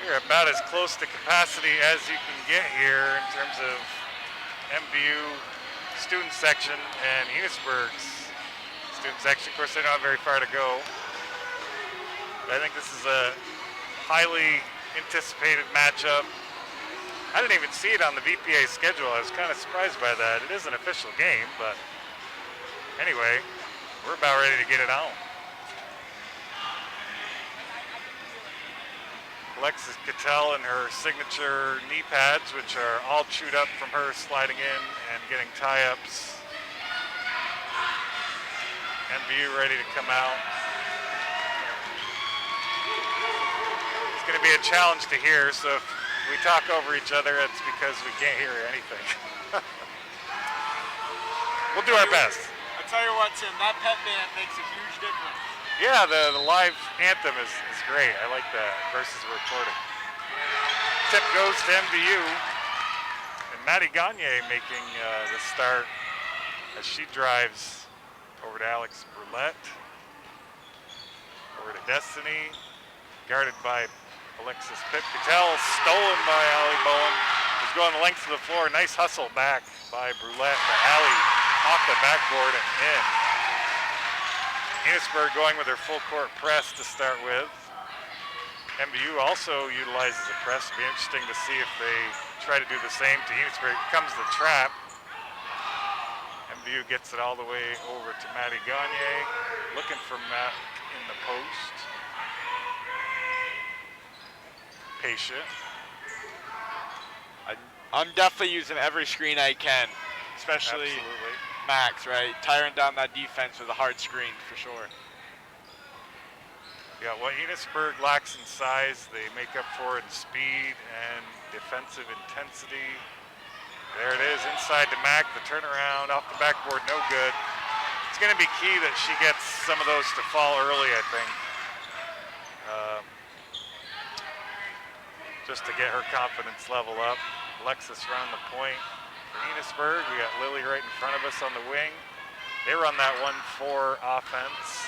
We're about as close to capacity as you can get here in terms of MVU student section and Enosburg's student section. Of course, they don't have very far to go. But I think this is a highly anticipated matchup. I didn't even see it on the VPA schedule. I was kind of surprised by that. It is an official game, but anyway, we're about ready to get it on. Alexis Cattell and her signature knee pads, which are all chewed up from her sliding in and getting tie-ups. MVU ready to come out. It's going to be a challenge to hear, so if we talk over each other, it's because we can't hear anything. We'll do our best. I tell you what, Tim, that pet band makes a huge difference. Yeah, the live anthem is great. I like that versus recording. Tip goes to MVU. And Maddie Gagne making the start as she drives over to Alex Brulette. Over to Destiny. Guarded by Alexis Pip-Cattell. Stolen by Allie Bowen. Who's going the length of the floor. Nice hustle back by Brulette. But Allie off the backboard and in. Enosburg going with their full court press to start with. MVU also utilizes a press. It'll be interesting to see if they try to do the same to Enosburg. Here comes the trap. MVU gets it all the way over to Maddie Gagne. Looking for Matt in the post. Patient. I'm definitely using every screen I can, especially Absolutely. Max, right? Tiring down that defense with a hard screen for sure. Yeah, what Enosburg lacks in size, they make up for in speed and defensive intensity. There it is, inside to Mac, the turnaround, off the backboard, no good. It's going to be key that she gets some of those to fall early, I think. Just to get her confidence level up. Alexis around the point. For Enosburg, we got Lily right in front of us on the wing. They run that 1-4 offense.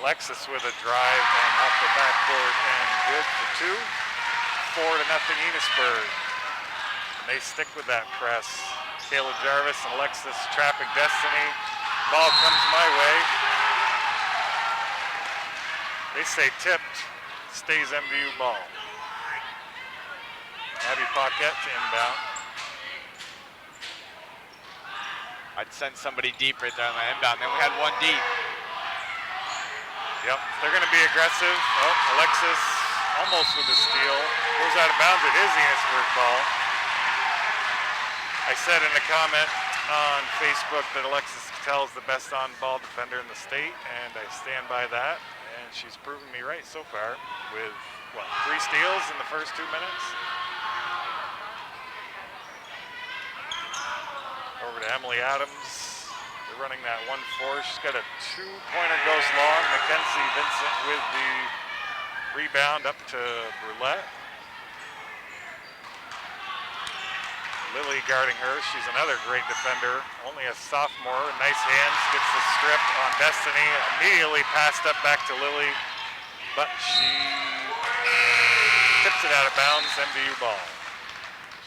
Alexis with a drive and off the backboard and good for 2. 4-0 Enosburg. And they stick with that press. Kayla Jarvis and Alexis trapping Destiny. Ball comes my way. They say tipped, stays MVU ball. Abby Paquette to inbound. I'd send somebody deep right there on the inbound. Then we had one deep. Yep, they're going to be aggressive. Oh, Alexis almost with a steal. Goes out of bounds. It is Enosburg ball. I said in a comment on Facebook that Alexis Cattell is the best on-ball defender in the state, and I stand by that. And she's proven me right so far with, what, 3 steals in the first 2 minutes? Over to Emily Adams. They're running that 1-4. She's got a 2-pointer goes long. Mackenzie Vincent with the rebound up to Brulette. Lily guarding her. She's another great defender. Only a sophomore. Nice hands. Gets the strip on Destiny. Immediately passed up back to Lily. But she tips it out of bounds. MVU ball.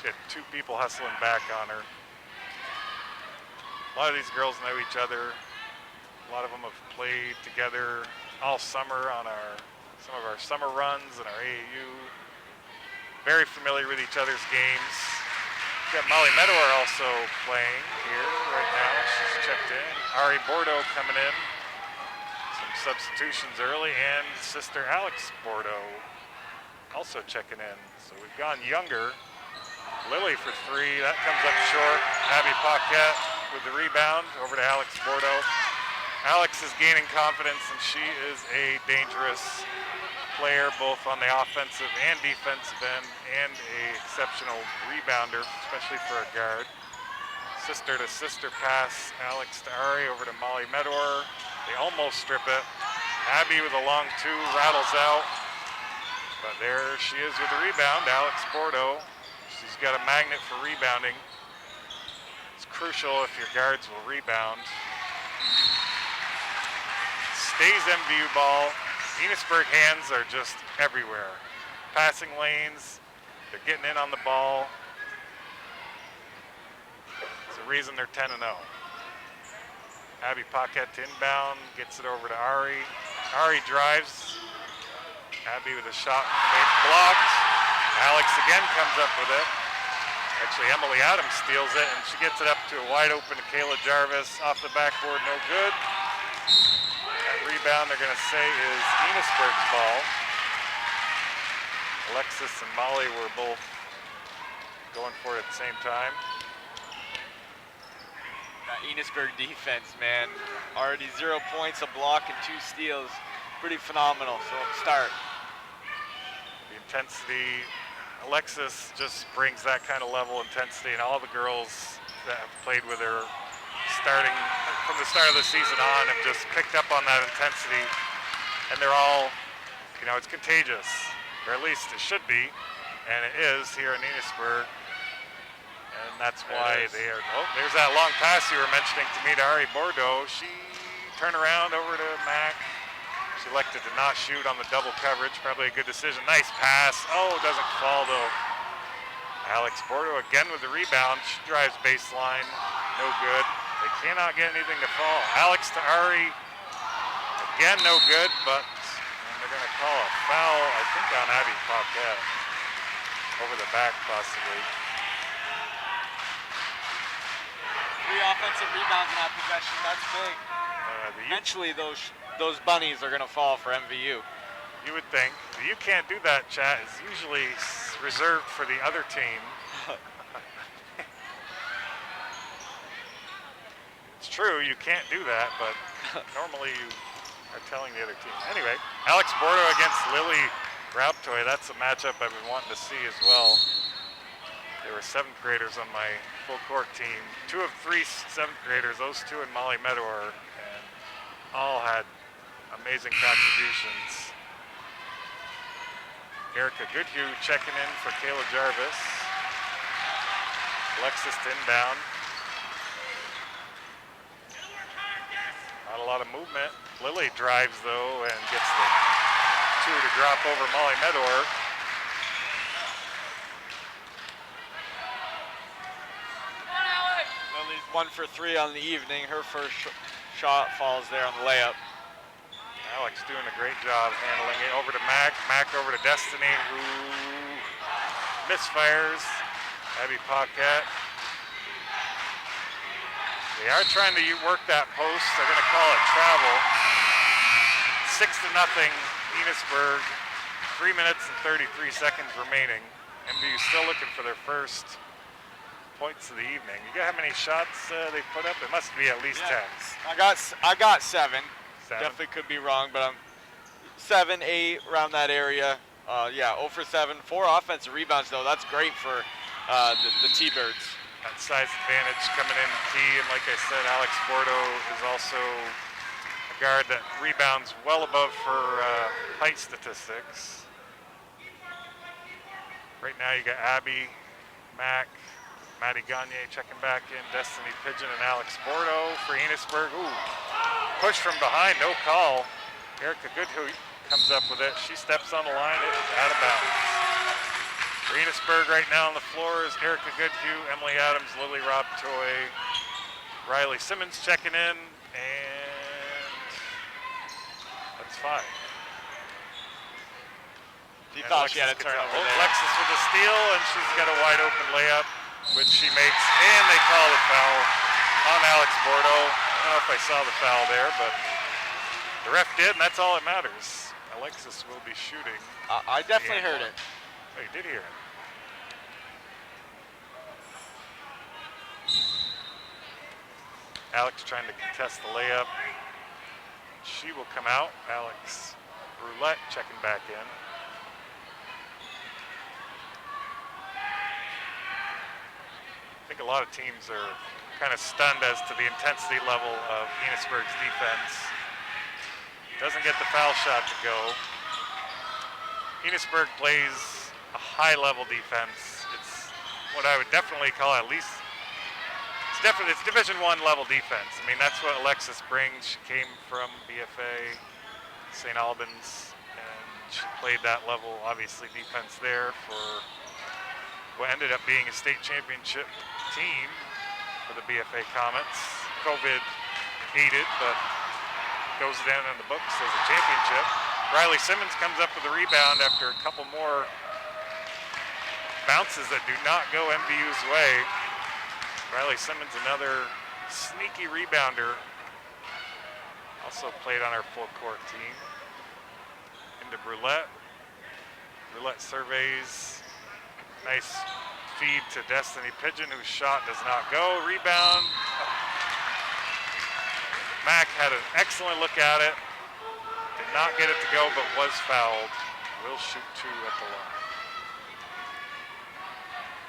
She had 2 people hustling back on her. A lot of these girls know each other. A lot of them have played together all summer on some of our summer runs and our AAU. Very familiar with each other's games. We've got Molly Medor also playing here right now. She's checked in. Ari Bordeaux coming in. Some substitutions early, and sister Alex Bordeaux also checking in. So we've gone younger. Lily for 3, that comes up short. Abby Paquette with the rebound over to Alex Bordeaux. Alex is gaining confidence, and she is a dangerous player both on the offensive and defensive end, and a exceptional rebounder, especially for a guard. Sister to sister pass, Alex to Ari over to Molly Medor. They almost strip it. Abby with a long 2 rattles out, but there she is with the rebound. Alex Bordeaux. She's got a magnet for rebounding. It's crucial if your guards will rebound. Stays MVU ball. Enosburg hands are just everywhere. passing lanes. They're getting in on the ball. It's the reason they're 10-0. Abby Paquette to inbound, gets it over to Ari. Ari drives. Abby with a shot made blocked. Alex again comes up with it. Actually, Emily Adams steals it, and she gets it up to a wide open Kayla Jarvis off the backboard, no good. That rebound they're going to say is Enosburg's ball. Alexis and Molly were both going for it at the same time. That Enosburg defense, man. Already 0 points, a block, and 2 steals. Pretty phenomenal, so start. The intensity, Alexis just brings that kind of level of intensity, and all the girls that have played with her starting from the start of the season on have just picked up on that intensity, and they're all, you know, it's contagious, or at least it should be, and it is here in Enosburg, and that's why they are, oh, there's that long pass you were mentioning to me to Ari Bordeaux. She turned around over to Mac. She elected to not shoot on the double coverage, probably a good decision. Nice pass, oh, doesn't fall though. Alex Bordeaux again with the rebound. She drives baseline, no good. They cannot get anything to fall. Alex to Ari, again no good, but they're gonna call a foul, I think on Abby Paquette. Over the back possibly. 3 offensive rebounds in that possession, that's big. Eventually those bunnies are gonna fall for MVU. You would think. You can't do that, chat. It's usually reserved for the other team. It's true, you can't do that, but normally you are telling the other team. Anyway, Alex Bordeaux against Lily Raubtoy. That's a matchup I've been wanting to see as well. There were 7th graders on my full court team. 2 of 3 7th graders, those 2 and Molly Medor, and all had amazing contributions. Erica Goodhue checking in for Kayla Jarvis. Alexis to inbound. Not a lot of movement. Lily drives though and gets the 2 to drop over Molly Medor. Lily's 1 for 3 on the evening. Her first shot falls there on the layup. Alex doing a great job handling it. Over to Mac. Mac over to Destiny, who misfires. Abby Paquette. They are trying to work that post. They're going to call it travel. 6-0 Enosburg. 3 minutes and 33 seconds remaining. MVU still looking for their first points of the evening. You got how many shots they put up? It must be at least 10. I got 7. 7. Definitely could be wrong, but I'm 7, 8 around that area. Yeah, 0 for 7. 4 offensive rebounds though. That's great for the T-Birds. That size advantage coming in key, and like I said, Alex Bordeaux is also a guard that rebounds well above her height statistics. Right now you got Abby, Mac, Maddie Gagne checking back in, Destiny Pigeon and Alex Bordeaux for Enosburg. Ooh, push from behind, no call. Erica Goodhue comes up with it. She steps on the line, it is out of bounds. For Enosburg right now on the floor is Erica Goodhue, Emily Adams, Lily Raubtoy, Riley Simmons checking in, and that's 5. He thought she had a turnover there. Alexis with a steal, and she's got a wide open layup, which she makes, and they call the foul on Alex Bordeaux. I don't know if I saw the foul there, but the ref did, and that's all that matters. Alexis will be shooting. I definitely heard it. Oh, you did hear it. Alex trying to contest the layup. She will come out. Alex Roulette checking back in. I think a lot of teams are kind of stunned as to the intensity level of Enosburg's defense. Doesn't get the foul shot to go. Enosburg plays a high-level defense. It's what I would definitely call at least, it's Division I level defense. I mean, that's what Alexis brings. She came from BFA, St. Albans, and She played that level, obviously defense there for what ended up being a state championship team for the BFA Comets. COVID aided, but goes down in the books as a championship. Riley Simmons comes up with a rebound after a couple more bounces that do not go MVU's way. Riley Simmons, another sneaky rebounder. Also played on our full court team. Into Brulette. Brulette surveys. Nice feed to Destiny Pigeon, whose shot does not go. Rebound. Mack had an excellent look at it. Did not get it to go, but was fouled. Will shoot 2 at the line.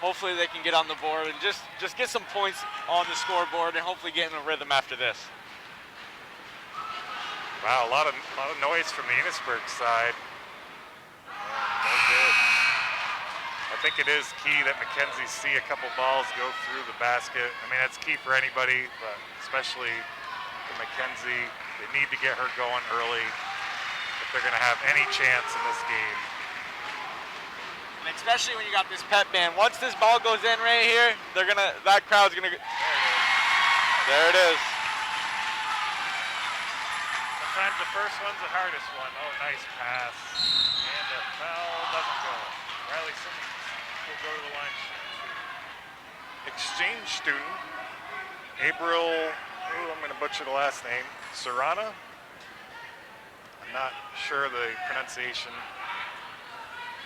Hopefully they can get on the board and just get some points on the scoreboard and hopefully get in a rhythm after this. Wow, a lot of noise from the Enosburg side. No good. I think it is key that Mackenzie see a couple balls go through the basket. I mean, that's key for anybody, but especially for Mackenzie. They need to get her going early if they're going to have any chance in this game. And especially when you got this pep band. Once this ball goes in right here, that crowd's gonna. There it is. Sometimes the first one's the hardest one. Oh, nice pass. And the foul doesn't go. Riley Simmons will go to the line. Exchange student, April, I'm gonna butcher the last name, Serrana? I'm not sure the pronunciation,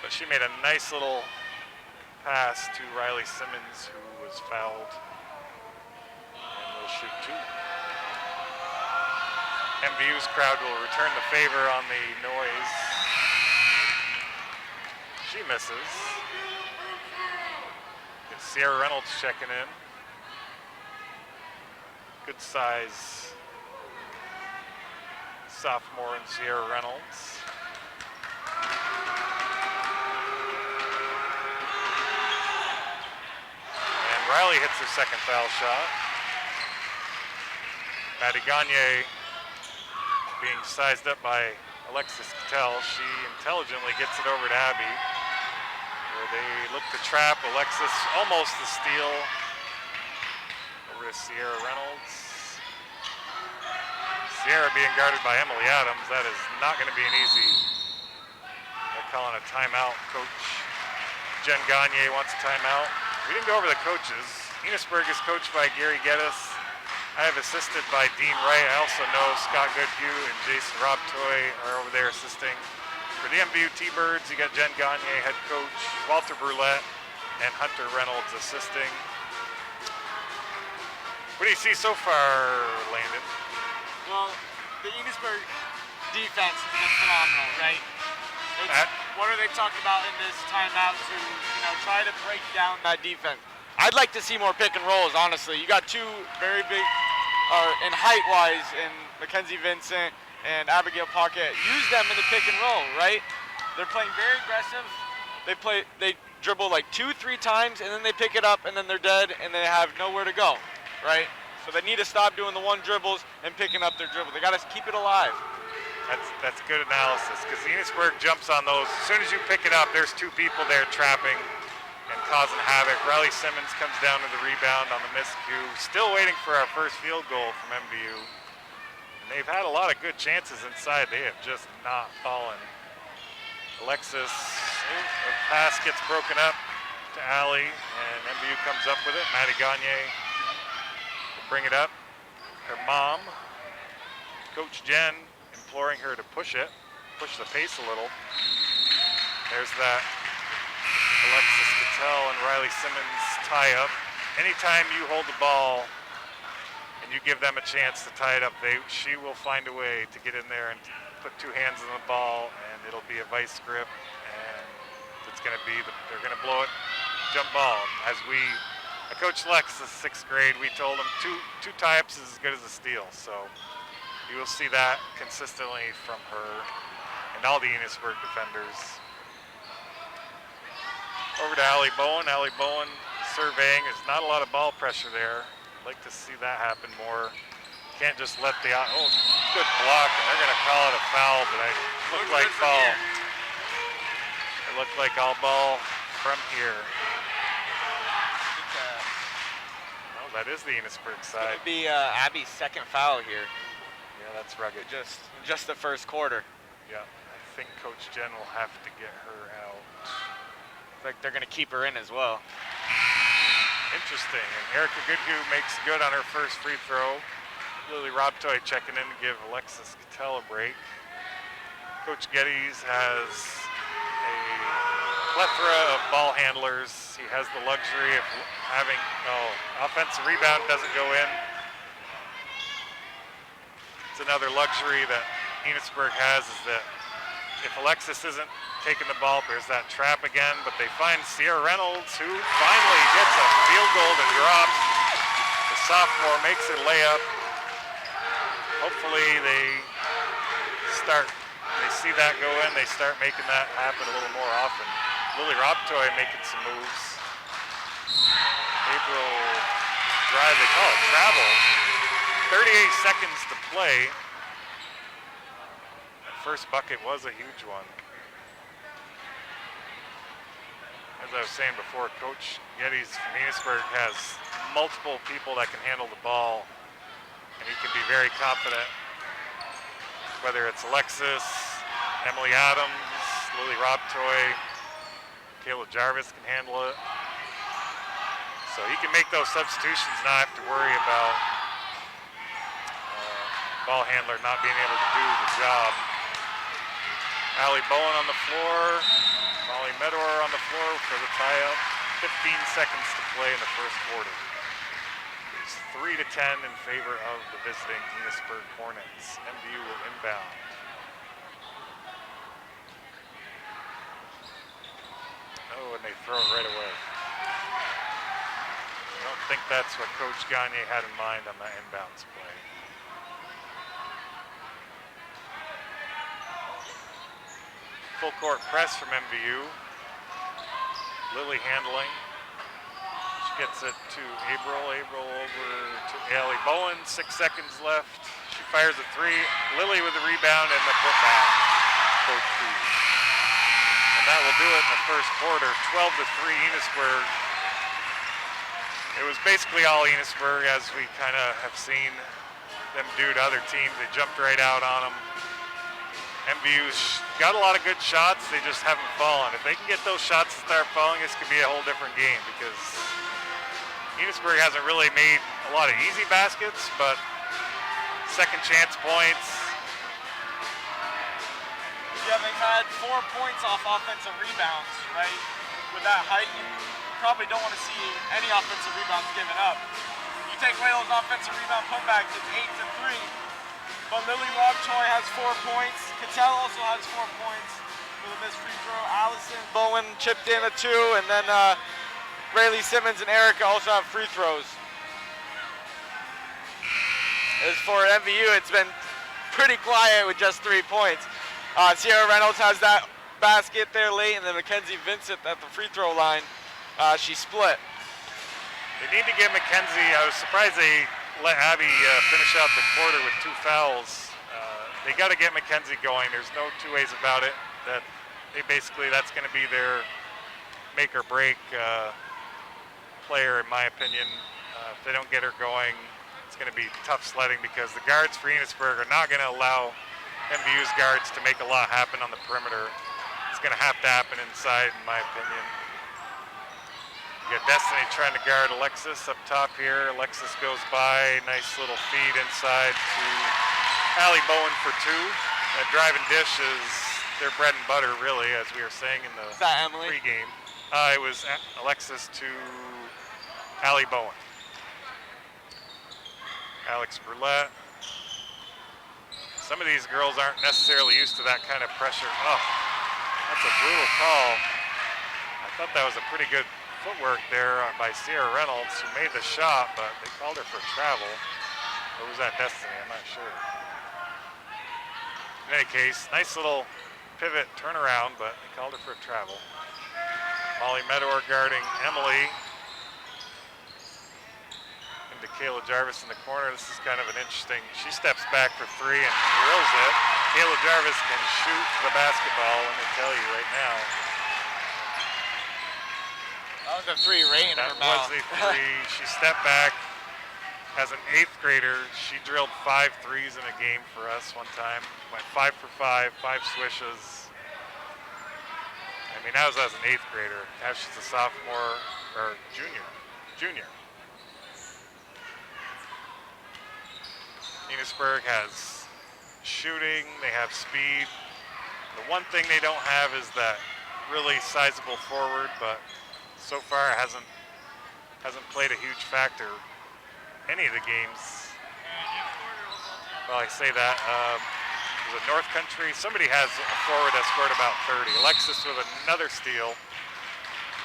but she made a nice little pass to Riley Simmons, who was fouled, and will shoot 2. MVU's crowd will return the favor on the noise. She misses. Get Sierra Reynolds checking in. Good size sophomore in Sierra Reynolds. And Riley hits her second foul shot. Maddie Gagne being sized up by Alexis Cattell. She intelligently gets it over to Abby, where they look to trap. Alexis almost the steal. Over to Sierra Reynolds. Sierra being guarded by Emily Adams. That is not going to be an easy. They're calling a timeout. Coach Jen Gagne wants a timeout. We didn't go over the coaches. Enosburg is coached by Gary Geddes. I have assisted by Dean Wright. I also know Scott Goodhue and Jason Robtoy are over there assisting. For the MVU T-Birds, you got Jen Gagne, head coach, Walter Brulette, and Hunter Reynolds assisting. What do you see so far, Landon? Well, the Enosburg defense has been phenomenal, right? What are they talking about in this timeout to, try to break down that defense? I'd like to see more pick and rolls, honestly. You got two very big, in height-wise, in Mackenzie Vincent and Abigail Pocket. Use them in the pick and roll, right? They're playing very aggressive. They dribble like 2-3 times, and then they pick it up, and then they're dead, and they have nowhere to go, right? So they need to stop doing the one dribbles and picking up their dribble. They got to keep it alive. That's good analysis, because Enosburg jumps on those. As soon as you pick it up, there's 2 people there trapping and causing havoc. Riley Simmons comes down to the rebound on the miscue. Still waiting for our first field goal from MVU. And they've had a lot of good chances inside. They have just not fallen. Alexis, the pass gets broken up to Allie, and MVU comes up with it. Maddie Gagne will bring it up. Her mom, Coach Jen, imploring her to push the pace a little. There's that Alexis Cattell and Riley Simmons tie up. Anytime you hold the ball and you give them a chance to tie it up, she will find a way to get in there and put 2 hands on the ball, and it'll be a vice grip, and it's going to be they're going to blow it, jump ball. I coached Lex in 6th grade. We told him two tie-ups is as good as a steal. So you will see that consistently from her and all the Enosburg defenders. Over to Allie Bowen. Allie Bowen surveying. There's not a lot of ball pressure there. I'd like to see that happen more. Can't just let good block, and they're going to call it a foul, but looked like foul. It looked like all ball from here. Oh, that is the Enosburg side. It'll be Abby's second foul here. Yeah, that's rugged. Just the first quarter. Yeah, I think Coach Jen will have to get her out. Looks like they're going to keep her in as well. Interesting. And Erica Goodhue makes good on her first free throw. Lily Robtoy checking in to give Alexis Cattell a break. Coach Geddes has a plethora of ball handlers. He has the luxury of having, offensive rebound doesn't go in. It's another luxury that Enosburg has, is that if Alexis isn't taking the ball, there's that trap again, but they find Sierra Reynolds, who finally gets a field goal to drop. The sophomore makes a layup. Hopefully they see that go in, they start making that happen a little more often. Lily Robtoy making some moves. April drive, they call it travel. 38 seconds to play. That first bucket was a huge one. As I was saying before, Coach Geddes from Enosburg has multiple people that can handle the ball, and he can be very confident, whether it's Alexis, Emily Adams, Lily Robtoy, Kayla Jarvis can handle it. So he can make those substitutions, not have to worry about ball handler not being able to do the job. Allie Bowen on the floor, Molly Medor on the floor for the tie-up. 15 seconds to play in the first quarter. It's 3-10 in favor of the visiting Enosburg Hornets. MVU will inbound. Oh, and they throw it right away. I don't think that's what Coach Gagne had in mind on that inbounds play. Full court press from MVU. Lily handling. She gets it to April. April over to Allie Bowen. 6 seconds left. She fires a three. Lily with the rebound and the putback. Coach B. And that will do it in the first quarter. 12-3 Enosburg. It was basically all Enosburg, as we kind of have seen them do to other teams. They jumped right out on them. MVU's got a lot of good shots, they just haven't fallen. If they can get those shots to start falling, this could be a whole different game, because Enosburg hasn't really made a lot of easy baskets, but second chance points. Yeah, they've had 4 points off offensive rebounds, right? With that height, you probably don't want to see any offensive rebounds given up. You take away those offensive rebound putbacks, it's 8-3. But Lily Robtoy has 4 points. Cattell also has 4 points with a missed free throw. Allison Bowen chipped in a 2, and then Rayleigh Simmons and Erica also have free throws. As for MVU, it's been pretty quiet with just 3 points. Sierra Reynolds has that basket there late, and then Mackenzie Vincent at the free throw line. She split. They need to get Mackenzie. I was surprised they let Abby finish out the quarter with 2 fouls. They got to get Mackenzie going. There's no two ways about it. That that's going to be their make or break player, in my opinion. If they don't get her going, it's going to be tough sledding, because the guards for Enosburg are not going to allow MVU's guards to make a lot happen on the perimeter. It's going to have to happen inside, in my opinion. You got Destiny trying to guard Alexis up top here. Alexis goes by, nice little feed inside to Allie Bowen for 2. That drive and dish is their bread and butter, really, as we were saying in the pregame. It was Alexis to Allie Bowen. Alex Brulette. Some of these girls aren't necessarily used to that kind of pressure. Oh, that's a brutal call. I thought that was a pretty good footwork there by Sierra Reynolds, who made the shot, but they called her for travel. Or was that Destiny? I'm not sure. In any case, nice little pivot turnaround, but they called her for a travel. Molly Medor guarding Emily. Into Kayla Jarvis in the corner. This is kind of an interesting, she steps back for 3 and drills it. Kayla Jarvis can shoot the basketball, let me tell you right now. That was a 3 right in her That mouth. was a 3. She stepped back. As an 8th grader, she drilled 5 threes in a game for us one time. Went 5 for 5, 5 swishes. I mean, that was as an 8th grader. Now she's a sophomore or junior. Enosburg has shooting, they have speed. The one thing they don't have is that really sizable forward, but so far it hasn't played a huge factor any of the games. Well, I say that. Was it North Country? Somebody has a forward that scored about 30. Alexis with another steal.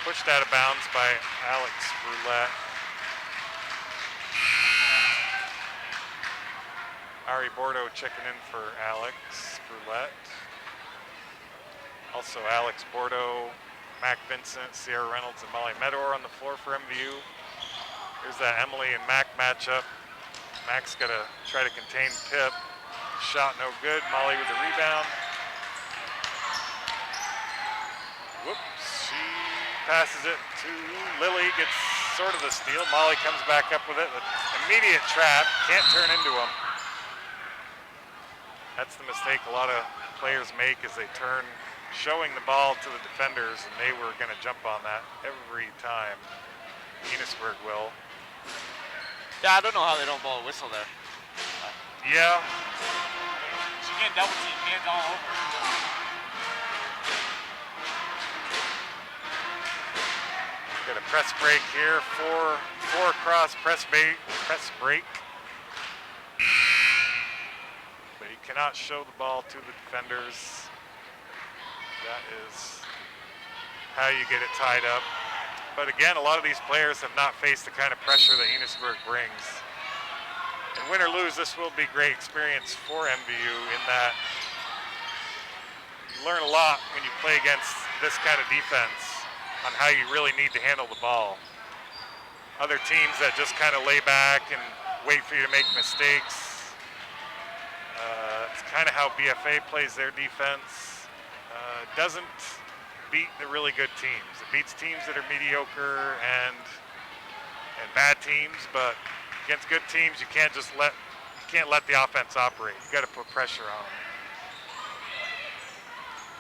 Pushed out of bounds by Alex Brulette. Ari Bordeaux checking in for Alex Brulette. Also Alex Bordeaux, Mac Vincent, Sierra Reynolds, and Molly Medor on the floor for MVU. Here's that Emily and Mac matchup. Mac's got to try to contain Pip. Shot no good. Molly with the rebound. Whoops. She passes it to Lily. Gets sort of the steal. Molly comes back up with it. Immediate trap. Can't turn into them. That's the mistake a lot of players make, is they turn showing the ball to the defenders, and they were going to jump on that every time. Enosburg will. Yeah, I don't know how they don't blow a whistle there. Yeah. She getting double team, hands all over. Got a press break here. Four across press break. But you cannot show the ball to the defenders. That is how you get it tied up. But again, a lot of these players have not faced the kind of pressure that Enosburg brings. And win or lose, this will be great experience for MVU in that you learn a lot when you play against this kind of defense on how you really need to handle the ball. Other teams that just kind of lay back and wait for you to make mistakes. It's kind of how BFA plays their defense. Doesn't beat the really good teams. It beats teams that are mediocre and bad teams, but against good teams, you can't let the offense operate. You got to put pressure on them.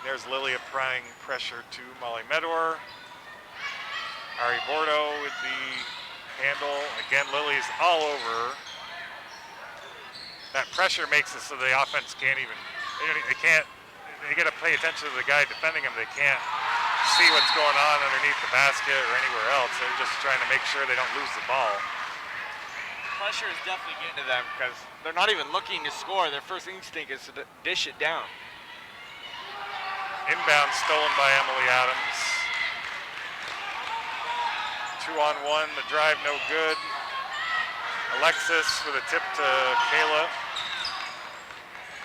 There's Lily applying pressure to Molly Medor. Ari Bordeaux with the handle. Again, Lily's all over. That pressure makes it so the offense can't even, they got to pay attention to the guy defending them. They can't see what's going on underneath the basket or anywhere else. They're just trying to make sure they don't lose the ball. Pressure is definitely getting to them because they're not even looking to score. Their first instinct is to dish it down. Inbound stolen by Emily Adams. 2-on-1, the drive no good. Alexis with a tip to Kayla.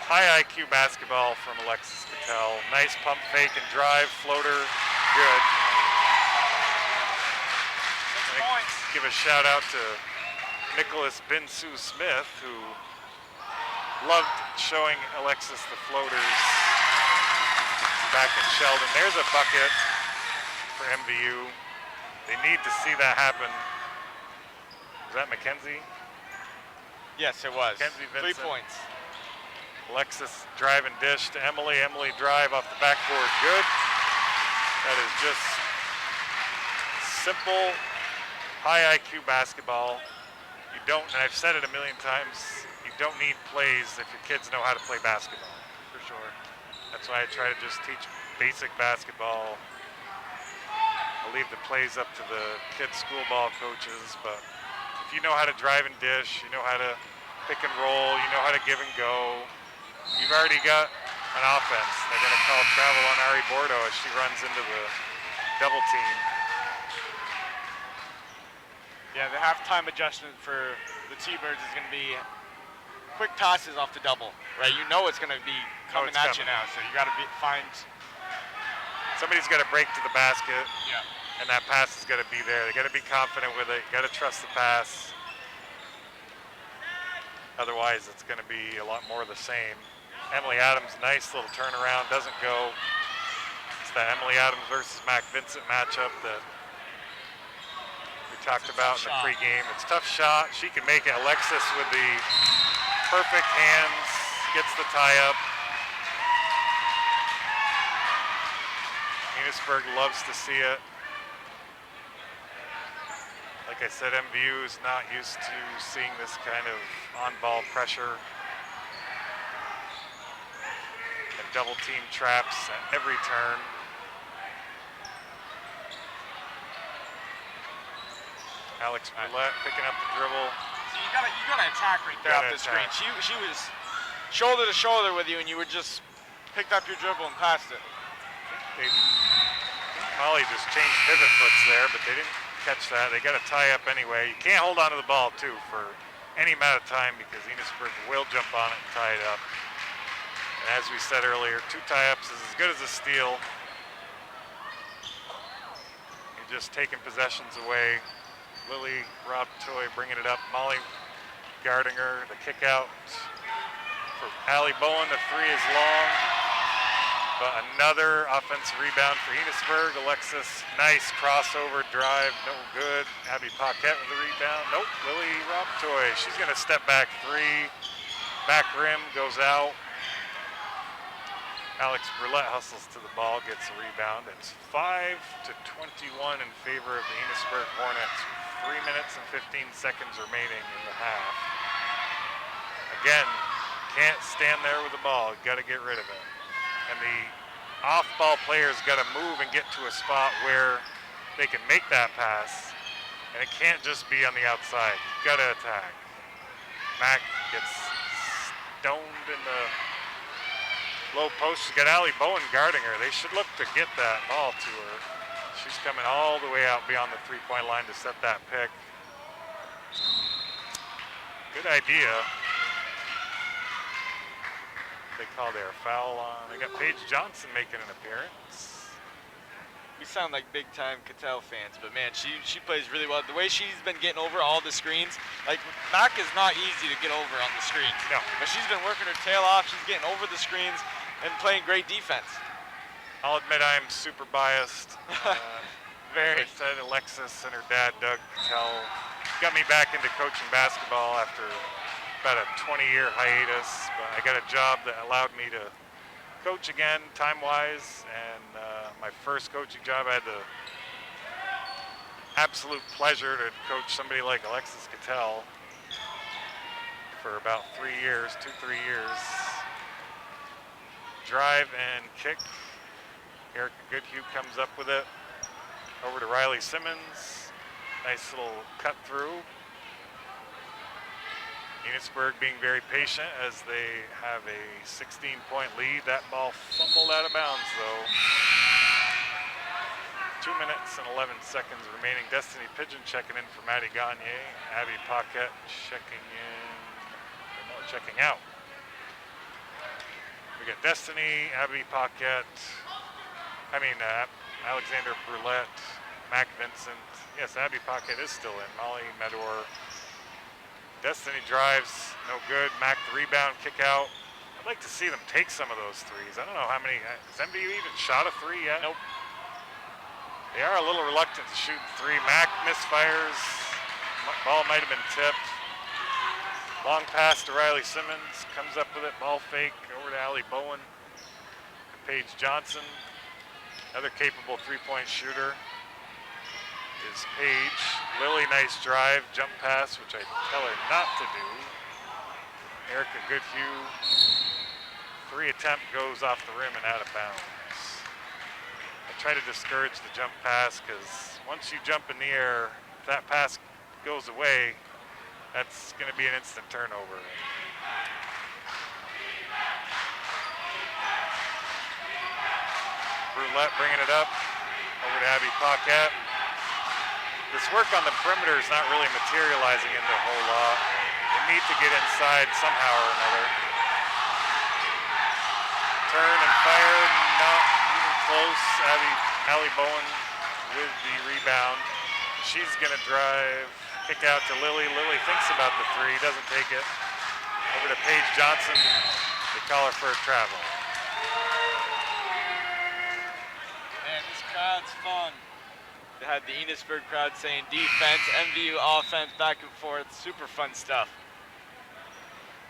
High IQ basketball from Alexis Patel. Nice pump fake and drive, floater, good. 6 points. Give a shout out to Nicholas Binsu Smith, who loved showing Alexis the floaters back in Sheldon. There's a bucket for MVU. They need to see that happen. Was that Mackenzie? Yes, it was. Mackenzie 3 Vincent. points. Alexis drive and dish to Emily. Emily drive off the backboard, good. That is just simple, high IQ basketball. You don't, and I've said it a million times, you don't need plays if your kids know how to play basketball. For sure. That's why I try to just teach basic basketball. I'll leave the plays up to the kids' school ball coaches, but if you know how to drive and dish, you know how to pick and roll, you know how to give and go, you've already got an offense. They're going to call travel on Ari Bordeaux as she runs into the double team. Yeah, the halftime adjustment for the T-Birds is going to be quick tosses off the double, right? You know it's going to be coming at you now, so you got to find. Somebody's got to break to the basket. Yeah. And that pass is got to be there. They got to be confident with it. You got to trust the pass. Otherwise, it's going to be a lot more of the same. Emily Adams, nice little turnaround, doesn't go. It's the Emily Adams versus Mac Vincent matchup that talked about in the pregame. It's a tough shot. She can make it. Alexis with the perfect hands gets the tie up. Enosburg loves to see it. Like I said, MVU is not used to seeing this kind of on-ball pressure and double team traps at every turn. Alex Roulette picking up the dribble. So you gotta attack right there off the screen. She was shoulder to shoulder with you, and you would just picked up your dribble and passed it. Molly just changed pivot foots there, but they didn't catch that. They got to tie up anyway. You can't hold on to the ball too for any amount of time because Enosburg will jump on it and tie it up. And as we said earlier, 2 tie-ups is as good as a steal. You're just taking possessions away. Lily Rob Toy bringing it up. Molly guarding her. The kick out for Allie Bowen. The 3 is long. But another offensive rebound for Enosburg. Alexis, nice crossover drive. No good. Abby Paquette with the rebound. Nope. Lily Rob Toy. She's going to step back 3. Back rim goes out. Alex Brulette hustles to the ball, gets a rebound. It's 5-21 in favor of the Enosburg Hornets. 3 minutes and 15 seconds remaining in the half. Again, can't stand there with the ball. Got to get rid of it. And the off-ball players got to move and get to a spot where they can make that pass. And it can't just be on the outside. Got to attack. Mack gets stoned in the low post. She's got Allie Bowen guarding her. They should look to get that ball to her. She's coming all the way out beyond the three-point line to set that pick. Good idea. They call their foul on. They got Paige Johnson making an appearance. We sound like big-time Cattell fans, but man, she plays really well. The way she's been getting over all the screens, like Mac is not easy to get over on the screens. No. But she's been working her tail off. She's getting over the screens and playing great defense. I'll admit I'm super biased. Very. I said Alexis and her dad, Doug Cattell, got me back into coaching basketball after about a 20-year hiatus. But I got a job that allowed me to coach again, time-wise, and my first coaching job, I had the absolute pleasure to coach somebody like Alexis Cattell for about 3 years, 2-3 years. Drive and kick. Erica Goodhue comes up with it. Over to Riley Simmons. Nice little cut through. Enosburg being very patient as they have a 16-point lead. That ball fumbled out of bounds, though. 2 minutes and 11 seconds remaining. Destiny Pigeon checking in for Maddie Gagne. Abby Paquette checking in, no, checking out. We got Destiny, Abby Paquette, Alexander Brulette, Mac Vincent. Yes, Abby Paquette is still in. Molly Medor. Destiny drives, no good. Mac the rebound, kick out. I'd like to see them take some of those threes. I don't know how many. Has MVU even shot a 3 yet? Nope. They are a little reluctant to shoot 3. Mac misfires. Ball might have been tipped. Long pass to Riley Simmons. Comes up with it. Ball fake over to Allie Bowen. Paige Johnson. Another capable 3-point shooter is Paige. Lily, nice drive, jump pass, which I tell her not to do. Erica Goodhue, 3 attempt goes off the rim and out of bounds. I try to discourage the jump pass because once you jump in the air, if that pass goes away, that's going to be an instant turnover. Brulette bringing it up over to Abby Paquette. This work on the perimeter is not really materializing into a whole lot. They need to get inside somehow or another. Turn and fire, not even close. Allie Bowen with the rebound. She's gonna drive, kick out to Lily. Lily thinks about the 3, doesn't take it. Over to Paige Johnson. They call her for a travel. Man, this crowd's fun. had the Enosburg crowd saying defense, MVU offense, back and forth. Super fun stuff.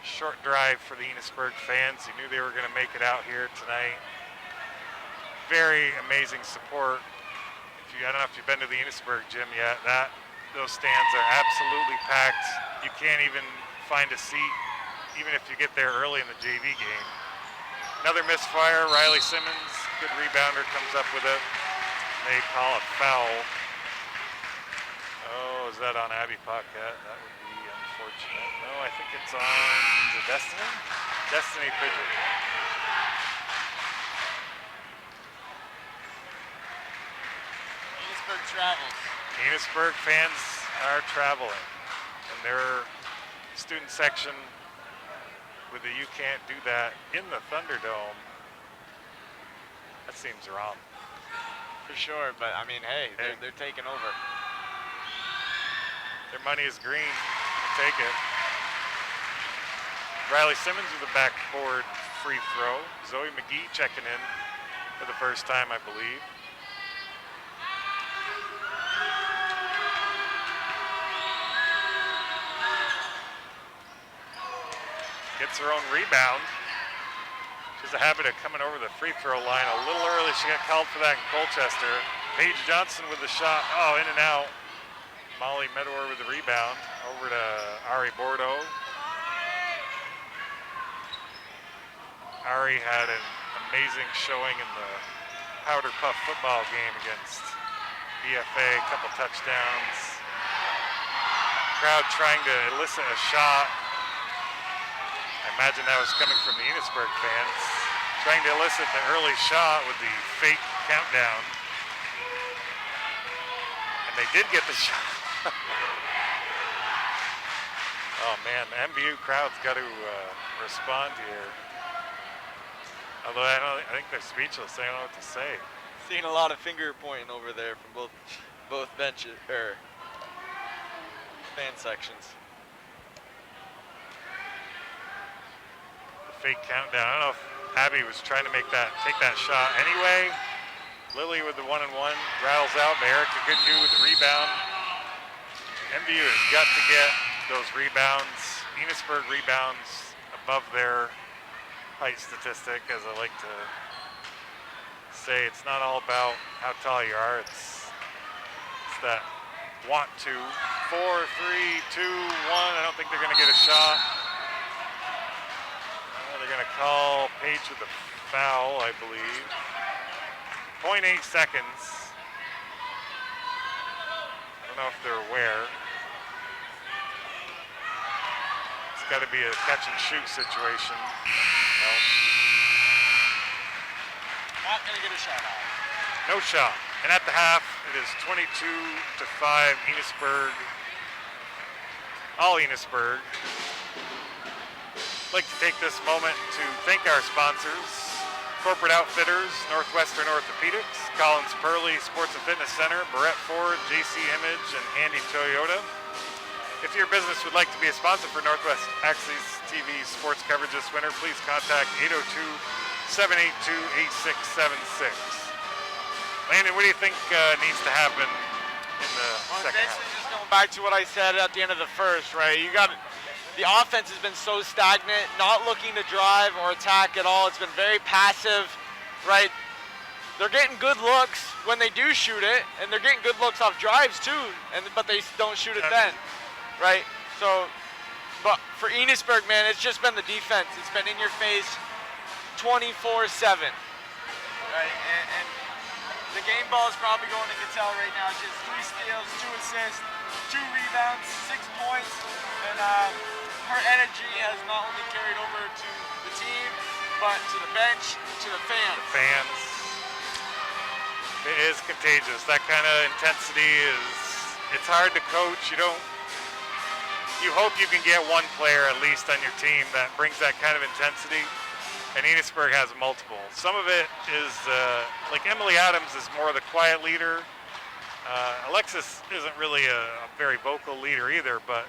Short drive for the Enosburg fans. You knew they were going to make it out here tonight. Very amazing support. I don't know if you've been to the Enosburg gym yet. Those stands are absolutely packed. You can't even find a seat, even if you get there early in the JV game. Another misfire. Riley Simmons, good rebounder, comes up with it. They call a foul. Oh, is that on Abby Paquette? That would be unfortunate. No, I think it's on the Destiny? Destiny Pidgeot. Enosburg travels. Enosburg fans are traveling. And their student section with the "you can't do that" in the Thunderdome. That seems wrong. For sure, but I mean, hey, they're taking over. Their money is green. We'll take it. Riley Simmons with a backboard free throw. Zoe McGee checking in for the first time, I believe. Gets her own rebound. She has a habit of coming over the free throw line a little early. She got called for that in Colchester. Paige Johnson with the shot. Oh, in and out. Molly Medor with the rebound. Over to Ari Bordeaux. Ari had an amazing showing in the Powder Puff football game against BFA. A couple touchdowns. Crowd trying to elicit a shot. I imagine that was coming from the Enosburg fans, trying to elicit the early shot with the fake countdown. And they did get the shot. Oh man, the MVU crowd's got to respond here. Although I think they're speechless, they don't know what to say. Seeing a lot of finger pointing over there from both benches, or fan sections. Fake countdown. I don't know if Abby was trying to take that shot anyway. Lily with the 1-and-1 rattles out, but Erica Goodhue with the rebound. MVU has got to get those rebounds, Enosburg rebounds, above their height statistic, as I like to say. It's not all about how tall you are. It's that want to. 4, 3, 2, 1. I don't think they're going to get a shot. They're going to call Paige with a foul, I believe. 0.8 seconds. I don't know if they're aware. It's got to be a catch and shoot situation. No. Not going to get a shot out. No shot. And at the half, it is 22-5, Enosburg. All Enosburg. I'd like to take this moment to thank our sponsors: Corporate Outfitters, Northwestern Orthopedics, Collins Pearly Sports and Fitness Center, Barrett Ford, JC Image, and Handy Toyota. If your business would like to be a sponsor for Northwest Access TV sports coverage this winter, please contact 802-782-8676. Landon, what do you think needs to happen in the second half? Basically just going back to what I said at the end of the first, right? The offense has been so stagnant, not looking to drive or attack at all. It's been very passive, right? They're getting good looks when they do shoot it, and they're getting good looks off drives too, but they don't shoot it then, right? So, but for Enosburg, man, it's just been the defense. It's been in your face 24/7, right? And the game ball is probably going to Cattell right now. Just 3 steals, 2 assists, 2 rebounds, 6 points, and her energy has not only carried over to the team, but to the bench, to the fans. The fans. It is contagious. That kind of intensity it's hard to coach. You hope you can get one player at least on your team that brings that kind of intensity. And Enosburg has multiple. Some of it is, like Emily Adams is more the quiet leader. Alexis isn't really a very vocal leader either, but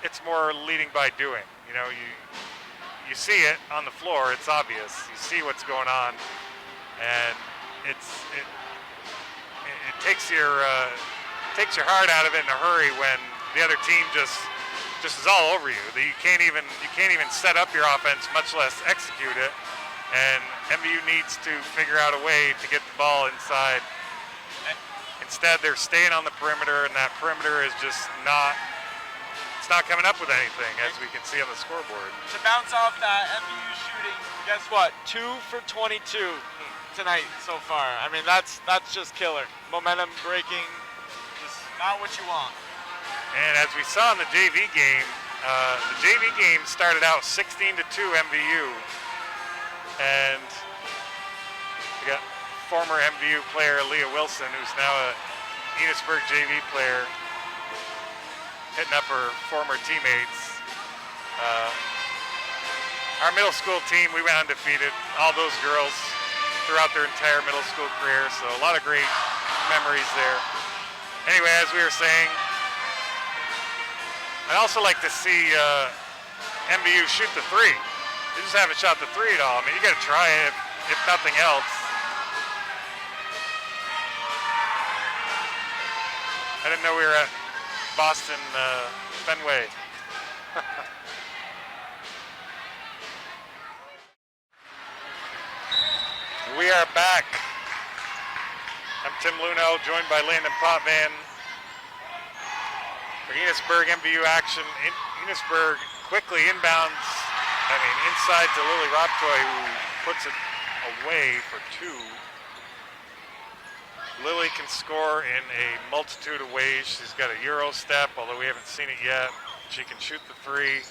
it's more leading by doing. You see it on the floor. It's obvious. You see what's going on, and it takes your heart out of it in a hurry when the other team just is all over you. You can't even set up your offense, much less execute it. And MVU needs to figure out a way to get the ball inside. Instead, they're staying on the perimeter, and that perimeter is just not coming up with anything, as we can see on the scoreboard. To bounce off that MVU shooting, guess what? 2 for 22 tonight so far. I mean, that's just killer. Momentum breaking, just not what you want. And as we saw in the JV game started out 16-2 MVU, and we got former MVU player Leah Wilson, who's now a Enosburg JV player, hitting up her former teammates. Our middle school team, we went undefeated. All those girls throughout their entire middle school career, so a lot of great memories there. Anyway, as we were saying, I'd also like to see MVU shoot the three. They just haven't shot the three at all. I mean, you got to try it, if nothing else. I didn't know we were at Boston Fenway. We are back. I'm Tim Luno, joined by Landon Potvin. For Enosburg MVU action, Enosburg quickly inbounds, inside to Lily Robtoy, who puts it away for two. Lily can score in a multitude of ways. She's got a Euro step, although we haven't seen it yet. She can shoot the three.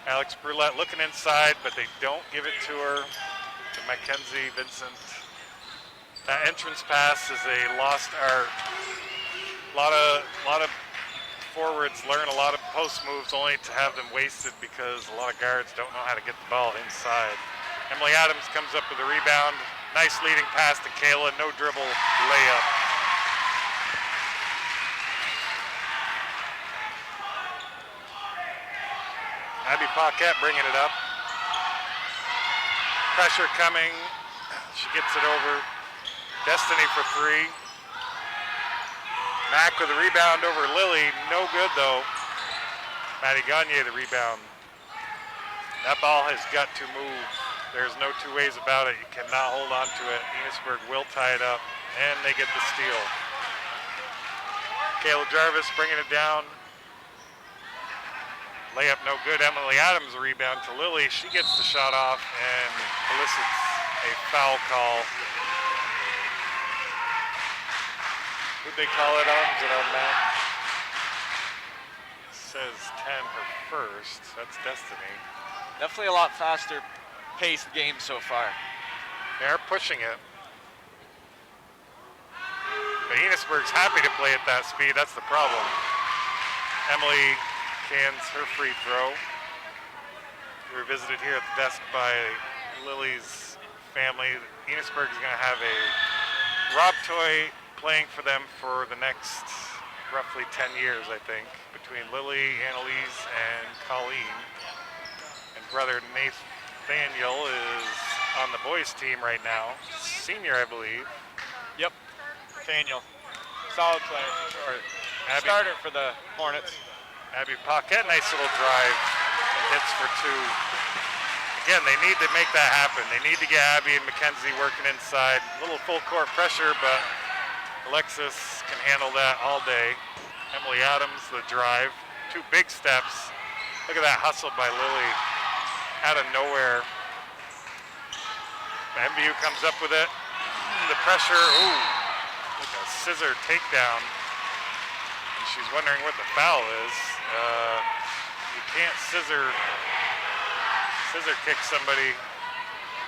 Alex Brulette looking inside, but they don't give it to her. To Mackenzie Vincent. That entrance pass is a lost art. A lot of forwards learn a lot of post moves only to have them wasted because a lot of guards don't know how to get the ball inside. Emily Adams comes up with a rebound. Nice leading pass to Kayla, no dribble layup. Abby Paquette bringing it up. Pressure coming. She gets it over. Destiny for three. Mack with a rebound over Lily. No good though. Maddie Gagne the rebound. That ball has got to move. There's no two ways about it. You cannot hold on to it. Enosburg will tie it up, and they get the steal. Kayla Jarvis bringing it down. Layup no good. Emily Adams a rebound to Lily. She gets the shot off and elicits a foul call. Who'd they call it on? Is it on Matt? It says 10 her first. That's Destiny. Definitely a lot faster paced game so far. They're pushing it. But Enosburg's happy to play at that speed. That's the problem. Emily cans her free throw. We were visited here at the desk by Lily's family. Enosburg is going to have a Rob Toy playing for them for the next roughly 10 years, I think, between Lily, Annalise, and Colleen. And brother Nathaniel is on the boys team right now. Senior, I believe. Yep, Nathaniel. Solid player for sure. Starter for the Hornets. Abby Paquette, nice little drive, and hits for two. Again, they need to make that happen. They need to get Abby and Mackenzie working inside. A little full court pressure, but Alexis can handle that all day. Emily Adams, the drive. Two big steps. Look at that hustle by Lily out of nowhere. MVU comes up with it. The pressure, ooh, like a scissor takedown. And she's wondering what the foul is. You can't scissor kick somebody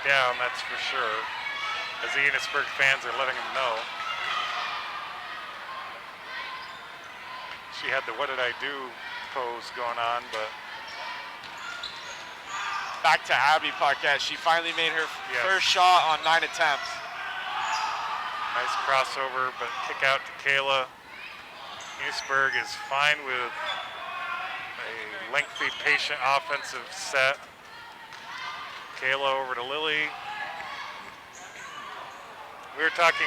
down, that's for sure. As the Enosburg fans are letting them know. She had the what did I do pose going on, but. Back to Abby Paquette. She finally made her first shot on 9 attempts. Nice crossover, but kick out to Kayla. Enosburg is fine with a lengthy, patient offensive set. Kayla over to Lily. We were talking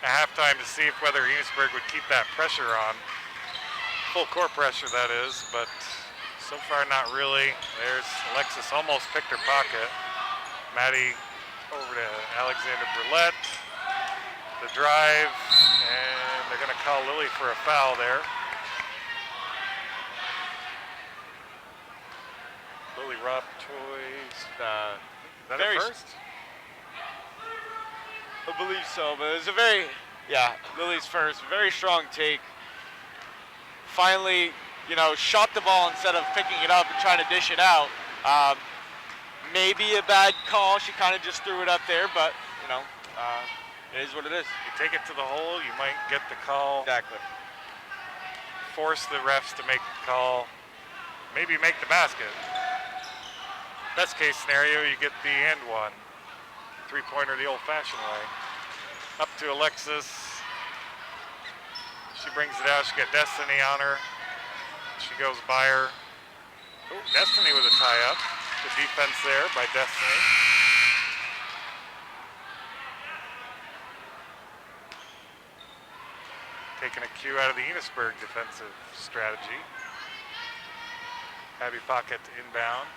at halftime to see if whether Enosburg would keep that pressure on. Full court pressure, that is, but so far not really. There's Alexis almost picked her pocket. Maddie over to Alexander Brulette. The drive, and they're going to call Lily for a foul there. Lily robbed toys. Is that a first? I believe so, but it was Lily's first. Very strong take. Finally, shot the ball instead of picking it up and trying to dish it out. Maybe a bad call. She kind of just threw it up there, but, it is what it is. You take it to the hole, you might get the call. Exactly. Force the refs to make the call. Maybe make the basket. Best case scenario, you get the and one. Three-pointer the old-fashioned way. Up to Alexis. She brings it out. She got Destiny on her. She goes by her. Oh, Destiny with a tie-up. The defense there by Destiny. Taking a cue out of the Enosburg defensive strategy. Abby Pocket to inbound.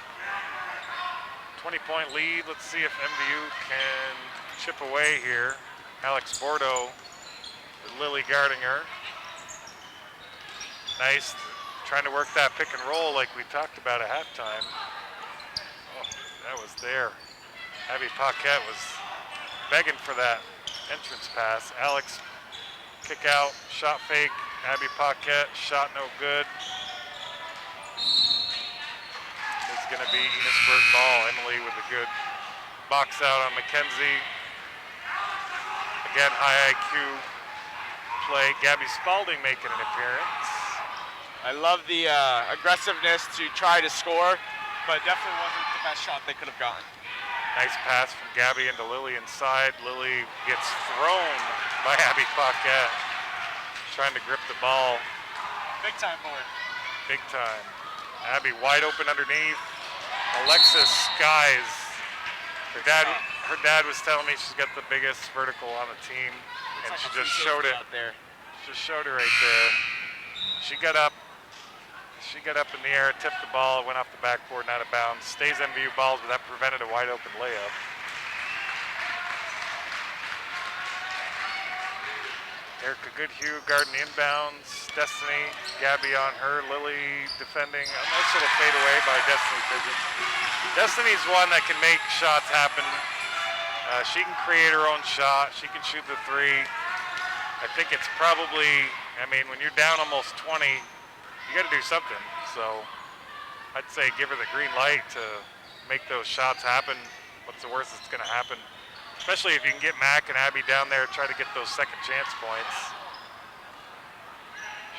20-point lead. Let's see if MVU can chip away here. Alex Bordeaux with Lily guarding her. Nice. Trying to work that pick and roll like we talked about at halftime. Oh, that was there. Abby Paquette was begging for that entrance pass. Alex kick out, shot fake. Abby Paquette, shot no good. It's going to be Enosburg ball. Emily with a good box out on McKenzie. Again, high IQ play. Gabby Spalding making an appearance. I love the aggressiveness to try to score, but definitely wasn't the best shot they could have gotten. Nice pass from Gabby into Lily inside. Lily gets thrown by Abby Paquette. Trying to grip the ball. Big time board. Big time. Abby wide open underneath. Alexis skies. Her dad was telling me she's got the biggest vertical on the team, and she just showed it out there. Just showed it right there. She got up in the air, tipped the ball, went off the backboard and out of bounds. Stays MVU balls, but that prevented a wide open layup. Erica Goodhue guarding the inbounds. Destiny, Gabby on her. Lily defending. A nice little fadeaway by Destiny Pigeon. Destiny's one that can make shots happen. She can create her own shot. She can shoot the three. I think it's probably, when you're down almost 20, you got to do something. So I'd say give her the green light to make those shots happen. What's the worst that's going to happen? Especially if you can get Mac and Abby down there, try to get those second chance points.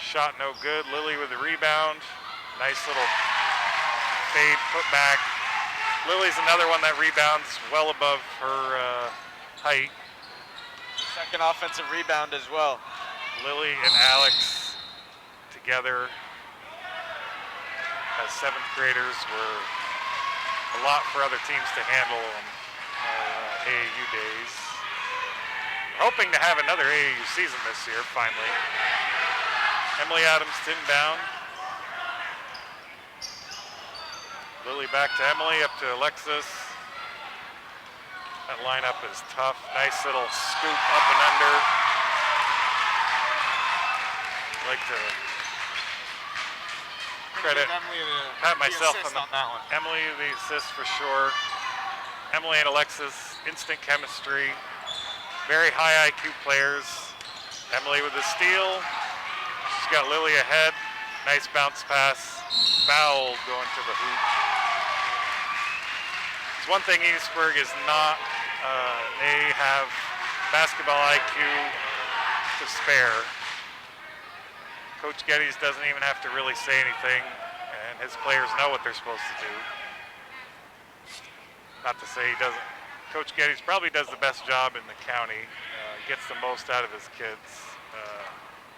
Shot no good. Lily with the rebound. Nice little fade put back. Lily's another one that rebounds well above her height. Second offensive rebound as well. Lily and Alex together as seventh graders were a lot for other teams to handle on AAU days. We're hoping to have another AAU season this year, finally. Emily Adams to inbound. Lily back to Emily, up to Alexis. That lineup is tough. Nice little scoop up and under. I'd like to credit, pat myself on that one. Emily, the assist for sure. Emily and Alexis, instant chemistry. Very high IQ players. Emily with the steal. She's got Lily ahead. Nice bounce pass. Foul going to the hoop. It's one thing Enosburg is not. They have basketball IQ to spare. Coach Geddes doesn't even have to really say anything, and his players know what they're supposed to do. Not to say he doesn't. Coach Geddes probably does the best job in the county. Gets the most out of his kids.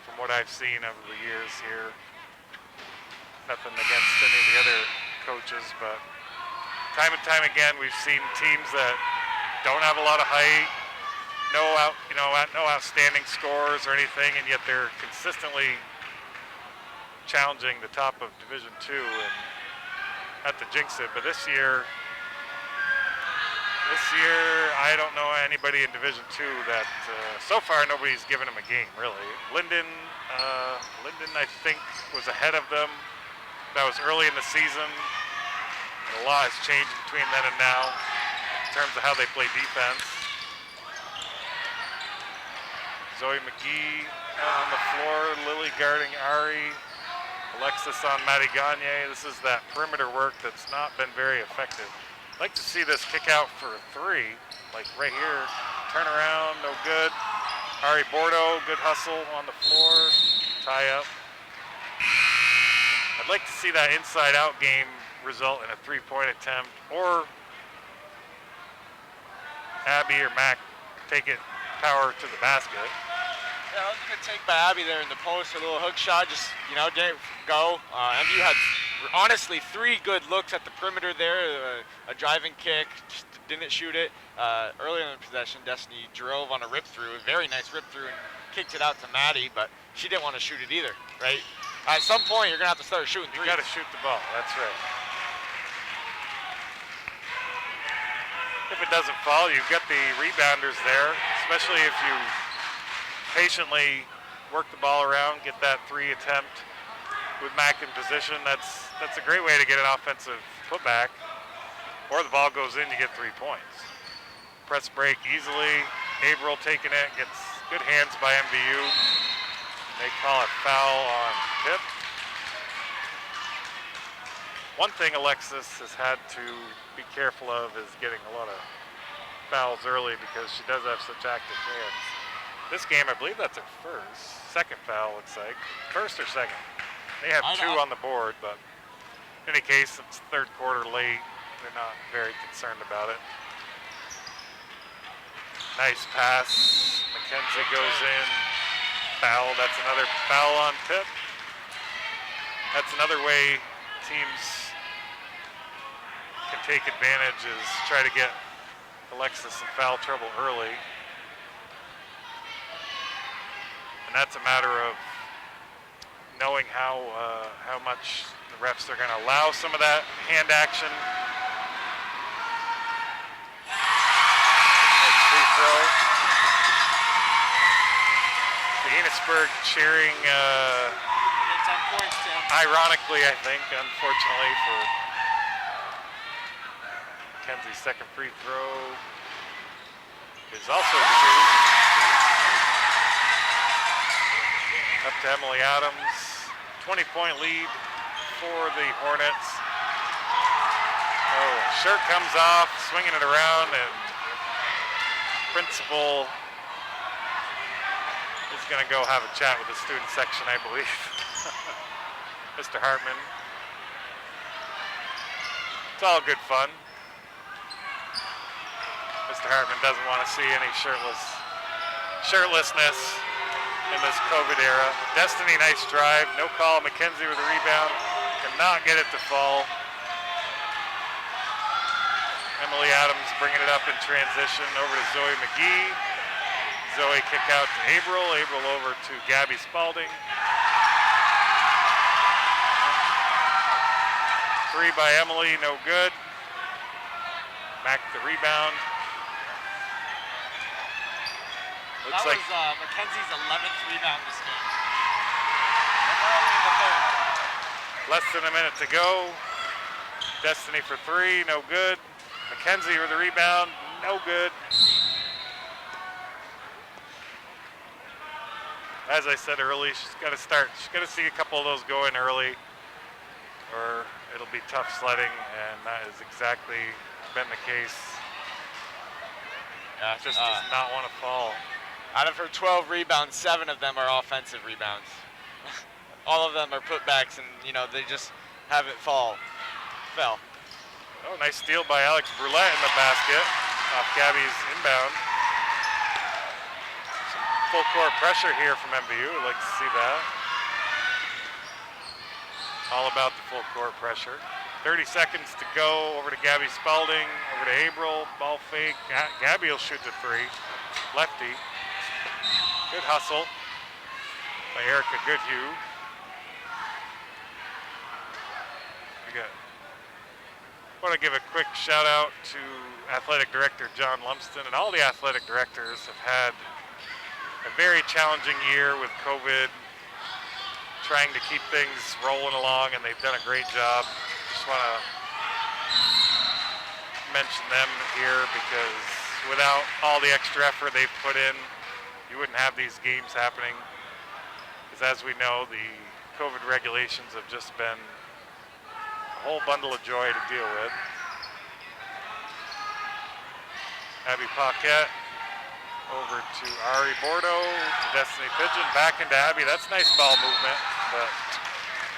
From what I've seen over the years here. Nothing against any of the other coaches, but time and time again we've seen teams that don't have a lot of height, no outstanding scores or anything, and yet they're consistently challenging the top of Division II, and not to jinx it, but this year I don't know anybody in Division II that so far nobody's given them a game really. Linden I think was ahead of them. That was early in the season. And a lot has changed between then and now in terms of how they play defense. Zoe McGee on the floor, Lily guarding Ari, Alexis on Maddie Gagne. This is that perimeter work that's not been very effective. I'd like to see this kick out for a three, like right here. Turn around, no good. Ari Bordeaux, good hustle on the floor, tie up. I'd like to see that inside-out game result in a three-point attempt, or Abby or Mac take it power to the basket. Yeah, that was a good take by Abby there in the post, a little hook shot, just, didn't go. MVU had, honestly, 3 good looks at the perimeter there, a driving kick, just didn't shoot it. Earlier in the possession, Destiny drove on a rip-through, a very nice rip-through, and kicked it out to Maddie, but she didn't want to shoot it either, right? At some point, you're going to have to start shooting threes. You got to shoot the ball, that's right. If it doesn't fall, you've got the rebounders there, especially if you patiently work the ball around, get that 3 attempt with Mac in position. That's a great way to get an offensive putback. Or the ball goes in, you get 3 points. Press break easily. Averill taking it, gets good hands by MVU. They call it foul on Pip. One thing Alexis has had to be careful of is getting a lot of fouls early because she does have such active hands. This game, I believe that's her second foul, looks like. First or second? They have 2 on the board, but in any case, it's third quarter late. They're not very concerned about it. Nice pass. McKenzie goes in. Foul. That's another foul on Pip. That's another way teams can take advantage is try to get Alexis in foul trouble early. And that's a matter of knowing how much the refs are going to allow some of that hand action. Nice free throw. The Enosburg cheering, 10 points, Tim. ironically, I think, unfortunately for Mackenzie's second free throw is also true. Up to Emily Adams, 20-point lead for the Hornets. Oh, shirt comes off, swinging it around, and principal is going to go have a chat with the student section, I believe. Mr. Hartman. It's all good fun. Mr. Hartman doesn't want to see any shirtlessness in this COVID era. Destiny, nice drive. No call. McKenzie with a rebound. Cannot get it to fall. Emily Adams bringing it up in transition over to Zoe McGee. Zoe kick out to Averill. Averill over to Gabby Spalding. 3 by Emily, no good. Back the rebound. Looks that like was Mackenzie's 11th rebound this game. And we're only in the third. less than a minute to go. Destiny for 3, no good. McKenzie with the rebound, no good. As I said early, she's got to start. She's got to see a couple of those go in early, or it'll be tough sledding, and that has exactly been the case. Yeah, Just does not want to fall. Out of her 12 rebounds, 7 of them are offensive rebounds. All of them are putbacks, and they just have it fell. Oh, nice steal by Alex Brulette in the basket off Gabby's inbound. Some full court pressure here from MVU. I'd like to see that. All about the full court pressure. 30 seconds to go. Over to Gabby Spalding. Over to Averill. Ball fake. Gabby will shoot the 3. lefty. Good hustle by Erica Goodhue. I want to give a quick shout out to Athletic Director John Lumsden, and all the athletic directors have had a very challenging year with COVID, trying to keep things rolling along, and they've done a great job. Just want to mention them here because without all the extra effort they've put in, you wouldn't have these games happening. Because as we know, the COVID regulations have just been a whole bundle of joy to deal with. Abby Paquette over to Ari Bordeaux, to Destiny Pigeon, back into Abby. That's nice ball movement, but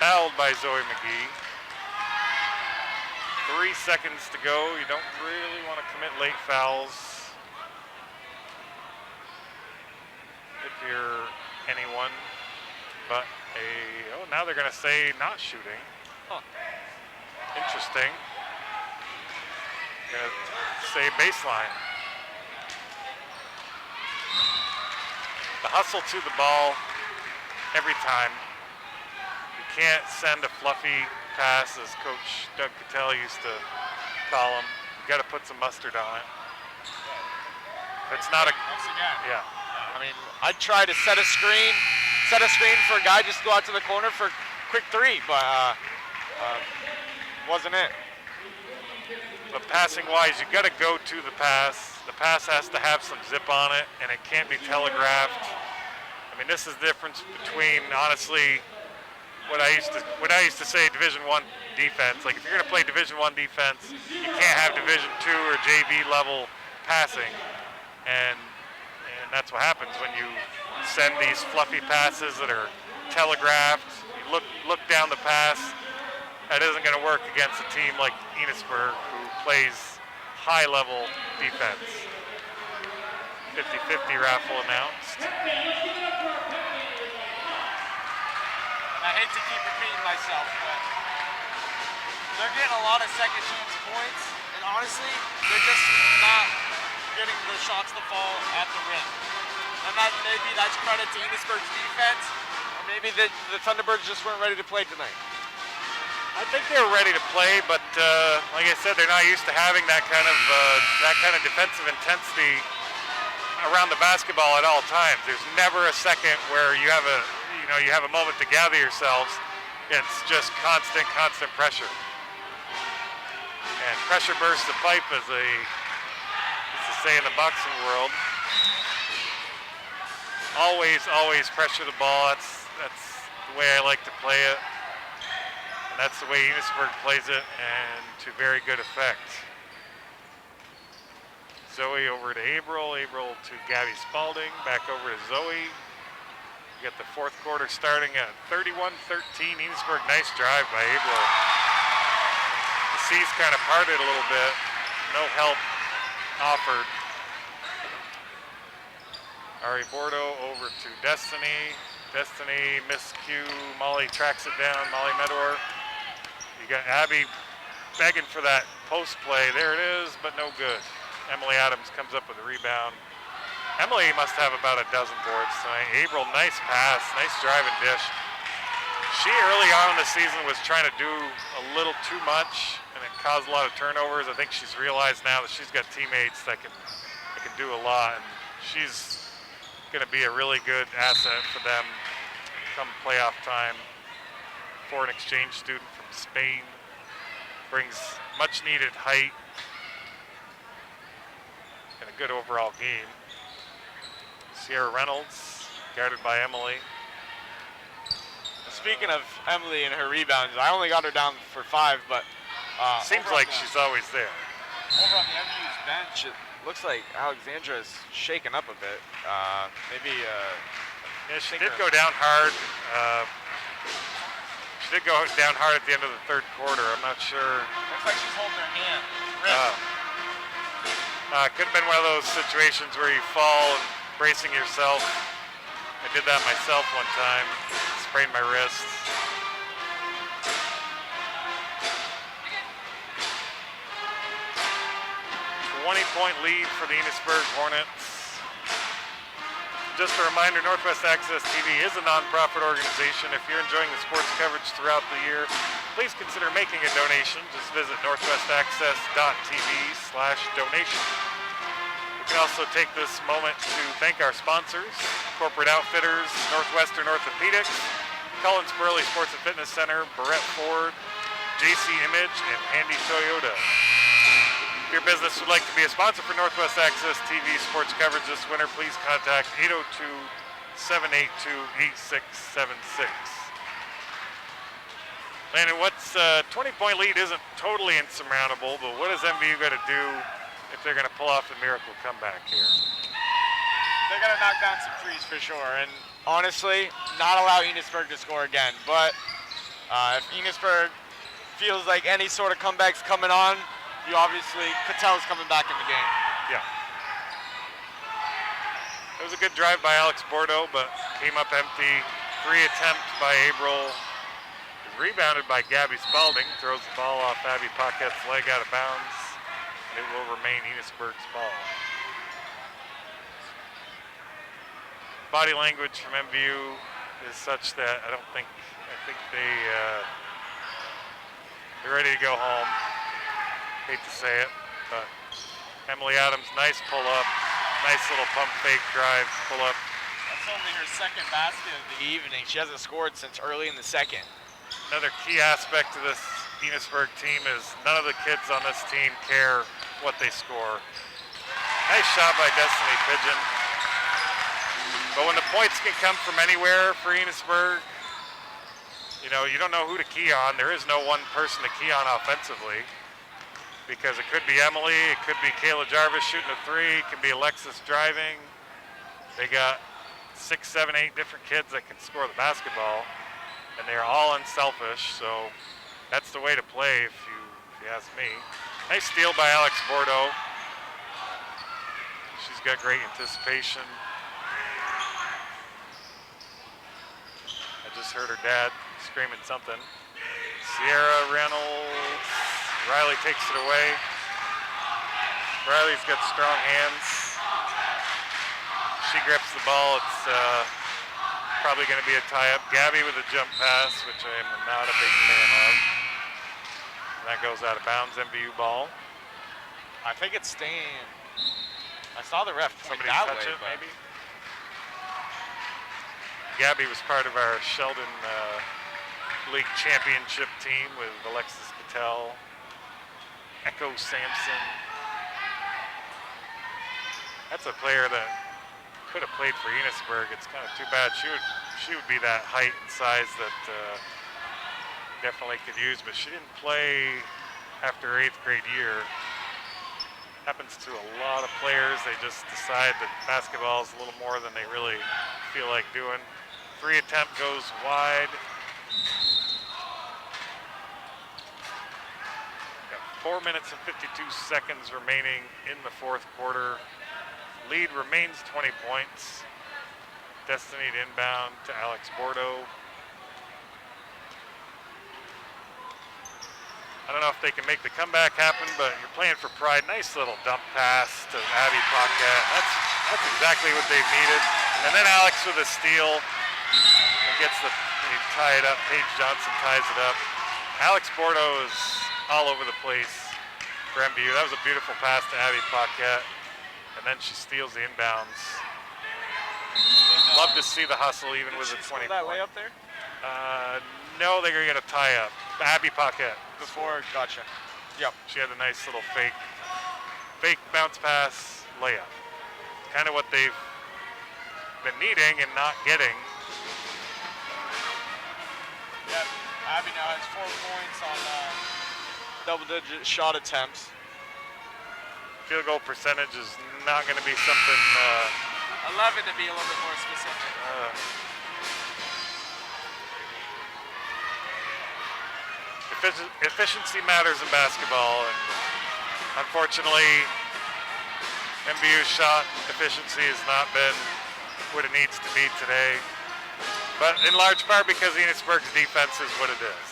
fouled by Zoe McGee. 3 seconds to go. You don't really want to commit late fouls if you're anyone but now they're going to say not shooting. Huh. Interesting. Gonna say baseline. The hustle to the ball every time. You can't send a fluffy pass, as Coach Doug Cattell used to call them. You got to put some mustard on it. It's not a. Once again. Yeah. I mean, I'd try to set a screen for a guy, just go out to the corner for a quick three, but wasn't it. But passing wise, you got to go to the pass. The pass has to have some zip on it, and it can't be telegraphed. I mean, this is the difference between, honestly, what I used to say Division I defense. Like, if you're going to play Division I defense, you can't have Division II or JV level passing, and that's what happens when you send these fluffy passes that are telegraphed. You look down the pass. That isn't going to work against a team like Enosburg, who plays high-level defense. 50-50 raffle announced. I hate to keep repeating myself, but they're getting a lot of second chance points, and honestly, they're just not getting the shots to fall at the rim. And maybe that's credit to Enosburg's defense, or maybe the Thunderbirds just weren't ready to play tonight. I think they were ready to play, but like I said, they're not used to having that kind of defensive intensity around the basketball at all times. There's never a second where you have a moment to gather yourselves. It's just constant pressure. And pressure bursts the pipe, as they used to say in the boxing world. Always pressure the ball. That's the way I like to play it. And that's the way Enosburg plays it, and to very good effect. Zoe over to April to Gabby Spalding, back over to Zoe. You get the fourth quarter starting at 31-13. Enosburg, nice drive by April. The seas kind of parted a little bit. No help offered. Ari Bordeaux over to Destiny. Destiny, miscue. Molly tracks it down. Molly Medor. You got Abby begging for that post play. There it is, but no good. Emily Adams comes up with a rebound. Emily must have about a dozen boards tonight. April, nice pass, nice drive and dish. She early on in the season was trying to do a little too much, and it caused a lot of turnovers. I think she's realized now that she's got teammates that can do a lot, and she's going to be a really good asset for them come playoff time. Foreign exchange student from Spain, brings much needed height and a good overall game. Sierra Reynolds, guarded by Emily. Speaking of Emily and her rebounds, I only got her down for 5, but seems like she's always there. Over on the MVU's bench, it looks like Alexandra is shaken up a bit. Yeah, she did go down hard. She did go down hard at the end of the third quarter. I'm not sure. Looks like she's holding her hand. Could have been one of those situations where you fall and bracing yourself. I did that myself one time. Sprained my wrist. .20 lead for the Enosburg Hornets. Just a reminder, Northwest Access TV is a nonprofit organization. If you're enjoying the sports coverage throughout the year, please consider making a donation. Just visit northwestaccess.tv/donation. We can also take this moment to thank our sponsors, Corporate Outfitters, Northwestern Orthopedics, Collins Burley Sports and Fitness Center, Barrett Ford, JC Image, and Handy Toyota. If your business would like to be a sponsor for Northwest Access TV sports coverage this winter, please contact 802-782-8676. Landon, what's 20-point lead isn't totally insurmountable, but what does MVU got to do if they're going to pull off the miracle comeback here? They're going to knock down some threes for sure, and honestly, not allow Enosburg to score again. But if Enosburg feels like any sort of comeback's coming on, you obviously, Catel's coming back in the game. Yeah. It was a good drive by Alex Bordeaux, but came up empty. 3 attempts by April. Rebounded by Gabby Spalding. Throws the ball off Abby Paquette's leg out of bounds. It will remain Enosburg's ball. Body language from MVU is such that I think they're ready to go home. Hate to say it, but Emily Adams, nice pull up, nice little pump fake drive, pull up. That's only her second basket of the evening. She hasn't scored since early in the second. Another key aspect of this Enosburg team is none of the kids on this team care what they score. Nice shot by Destiny Pigeon. But when the points can come from anywhere for Enosburg, you know, you don't know who to key on. There is no one person to key on offensively. Because it could be Emily, it could be Kayla Jarvis shooting a 3, it could be Alexis driving. They got 6, 7, 8 different kids that can score the basketball, and they're all unselfish, so that's the way to play if you ask me. Nice steal by Alex Bordeaux. She's got great anticipation. I just heard her dad screaming something. Sierra Reynolds. Riley takes it away. Riley's got strong hands. She grips the ball. It's probably going to be a tie-up. Gabby with a jump pass, which I am not a big fan of. And that goes out of bounds, MVU ball. I think it's staying. I saw the ref point Somebody that touch way, it, but maybe? Gabby was part of our Sheldon League Championship team with Alexis Cattell, Echo Sampson. That's a player that could have played for Enosburg. It's kind of too bad. She would be that height and size that definitely could use, but she didn't play after her 8th grade year. Happens to a lot of players. They just decide that basketball is a little more than they really feel like doing. 3 attempt goes wide. 4 minutes and 52 seconds remaining in the 4th quarter. Lead remains 20 points. Destiny to inbound to Alex Bordeaux. I don't know if they can make the comeback happen, but you're playing for pride. Nice little dump pass to Abby Paquette. That's exactly what they've needed. And then Alex with a steal and gets they tie it up. Paige Johnson ties it up. Alex Bordeaux is all over the place for MVU. That was a beautiful pass to Abby Paquette. And then she steals the inbounds. Love to see the hustle even with a 20 that layup there? No, they're going to get a tie-up. Abby Paquette. Before, gotcha. Yep. She had a nice little fake bounce pass layup. Kind of what they've been needing and not getting. Yep. Abby now has 4 points on double-digit shot attempts. Field goal percentage is not going to be something. 11 to be a little bit more specific. Efficiency matters in basketball, and unfortunately, MVU's shot efficiency has not been what it needs to be today. But in large part because Enosburg's defense is what it is.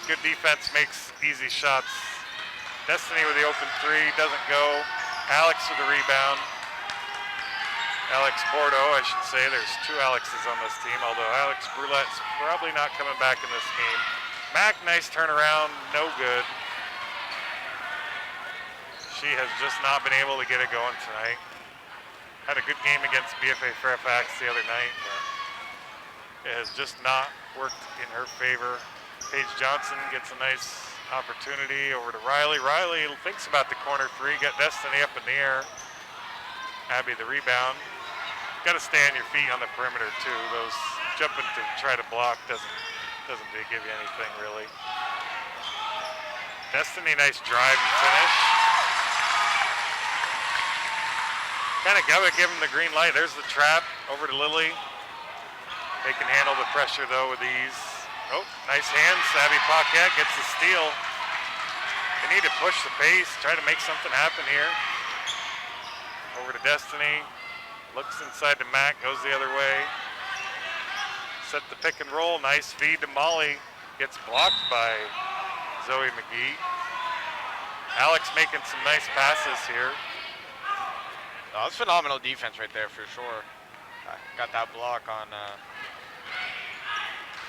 Good defense makes easy shots. Destiny with the open 3, doesn't go. Alex with the rebound. Alex Bordeaux, I should say. There's 2 Alexes on this team, although Alex Brulette's probably not coming back in this game. Mac, nice turnaround, no good. She has just not been able to get it going tonight. Had a good game against BFA Fairfax the other night, but it has just not worked in her favor. Paige Johnson gets a nice opportunity over to Riley. Riley thinks about the corner 3, got Destiny up in the air. Abby the rebound. Got to stay on your feet on the perimeter too. Those jumping to try to block doesn't give you anything really. Destiny, nice drive and finish. Kind of gotta give him the green light. There's the trap over to Lily. They can handle the pressure though with ease. Oh, nice hands. Abby Paquette gets the steal. They need to push the pace, try to make something happen here. Over to Destiny. Looks inside to Mac, goes the other way. Set the pick and roll, nice feed to Molly. Gets blocked by Zoe McGee. Alex making some nice passes here. Oh, that's phenomenal defense right there for sure. Got that block on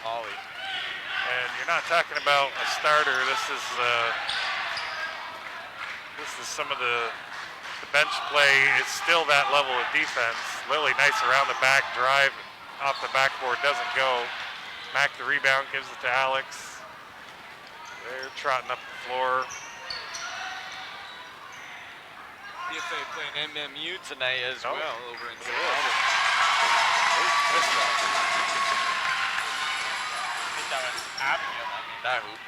Molly. And you're not talking about a starter. This is some of the bench play is still that level of defense. Lily, nice around the back drive, off the backboard, doesn't go. Mac the rebound, gives it to Alex. They're trotting up the floor. BFA playing MMU tonight as well over in St. I think that was Abigail. That hoop.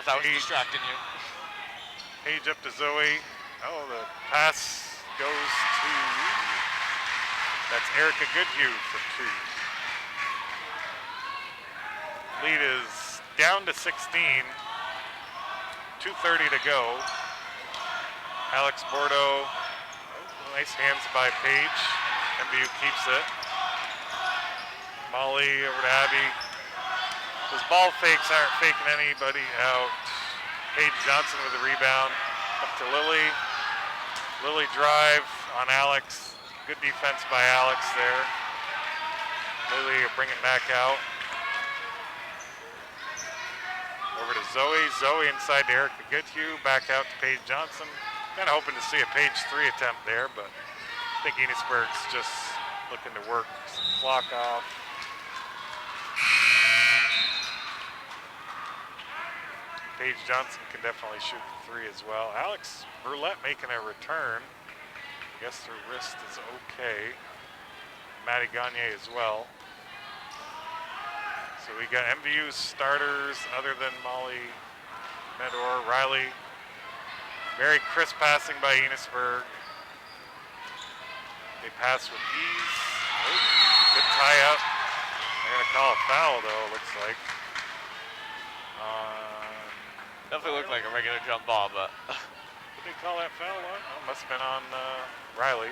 That was distracting you. Page up to Zoe. Oh, the pass goes to, that's Erica Goodhue for 2. Lead is down to 16. 2:30 to go. Alex Bordeaux, nice hands by Paige. MVU keeps it. Molly over to Abby. Those ball fakes aren't faking anybody out. Paige Johnson with the rebound. Up to Lily. Lily drive on Alex. Good defense by Alex there. Lily will bring it back out. Over to Zoe. Zoe inside to Erica Goodhue. Back out to Paige Johnson. Kind of hoping to see a Page 3 attempt there, but I think Enosburg's just looking to work some clock off. Paige Johnson can definitely shoot the 3 as well. Alex Brulette making a return. I guess her wrist is okay. Maddie Gagne as well. So we got MVU starters other than Molly Medor, Riley. Very crisp passing by Enosburg. They pass with ease. Oh, good tie up. They're gonna call a foul though, it looks like. Definitely looked like a regular jump ball, but. Did they call that foul on? Oh, must have been on Riley.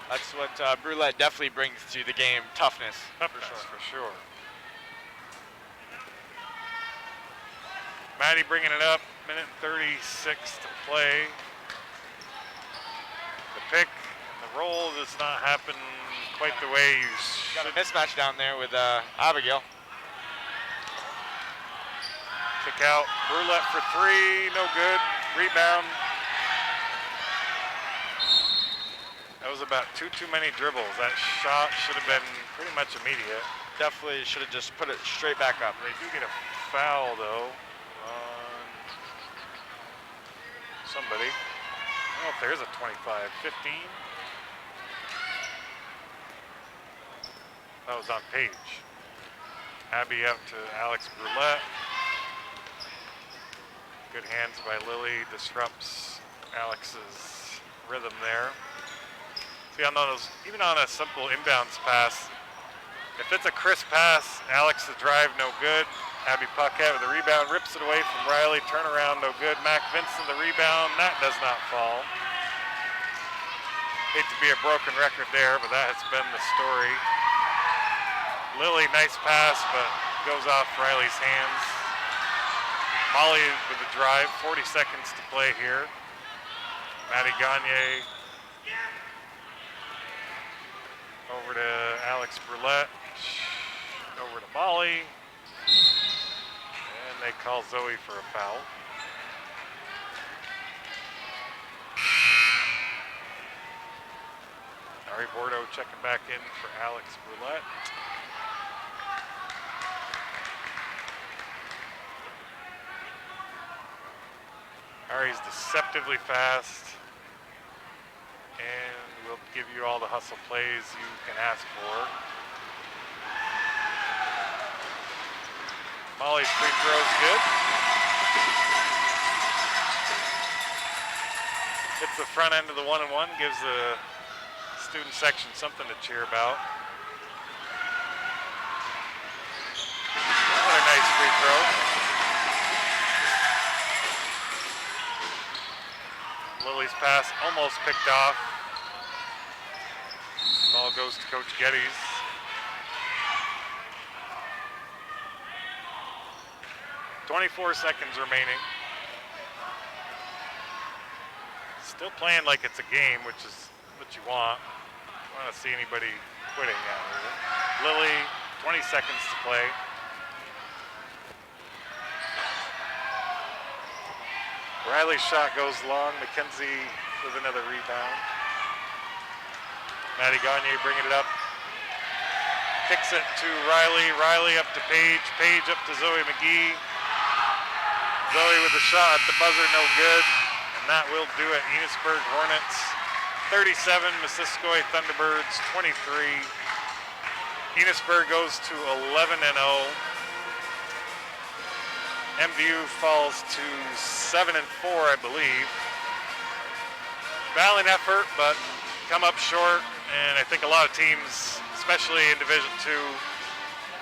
That's what Brulette definitely brings to the game, toughness. Toughness, for sure. Maddie bringing it up, minute 36 to play. The pick and the roll does not happen quite the way you should. Got a mismatch down there with Abigail. Kick out, Brulette for 3, no good. Rebound. That was about too many dribbles. That shot should have been pretty much immediate. Definitely should have just put it straight back up. They do get a foul though on somebody. I don't know if there's a 25, 15. That was on Paige. Abby out to Alex Brulette. Good hands by Lily, disrupts Alex's rhythm there. See, on those, even on a simple inbounds pass, if it's a crisp pass, Alex the drive, no good. Abby Paquette with the rebound, rips it away from Riley, turnaround, no good. Mac Vincent the rebound, that does not fall. Hate to be a broken record there, but that has been the story. Lily, nice pass, but goes off Riley's hands. Molly with the drive, 40 seconds to play here. Maddie Gagne Over to Alex Brulette. Over to Molly. And they call Zoe for a foul. Ari Bordeaux checking back in for Alex Brulette. Ari's deceptively fast. And we'll give you all the hustle plays you can ask for. Molly's free throw's good. Hits the front end of the 1-and-1, gives the student section something to cheer about. Another nice free throw. Lily's pass almost picked off. Ball goes to Coach Geddes. .24 seconds remaining. Still playing like it's a game, which is what you want. I want to see anybody quitting out here. Lily, 20 seconds to play. Riley's shot goes long. McKenzie with another rebound. Maddie Gagne bringing it up. Kicks it to Riley. Riley up to Paige. Paige up to Zoe McGee. Zoe with the shot at the buzzer, no good. And that will do it. Enosburg Hornets 37, Missisquoi Thunderbirds 23. Enosburg goes to 11-0. MVU falls to 7-4, I believe. Valiant effort, but come up short. And I think a lot of teams, especially in Division II,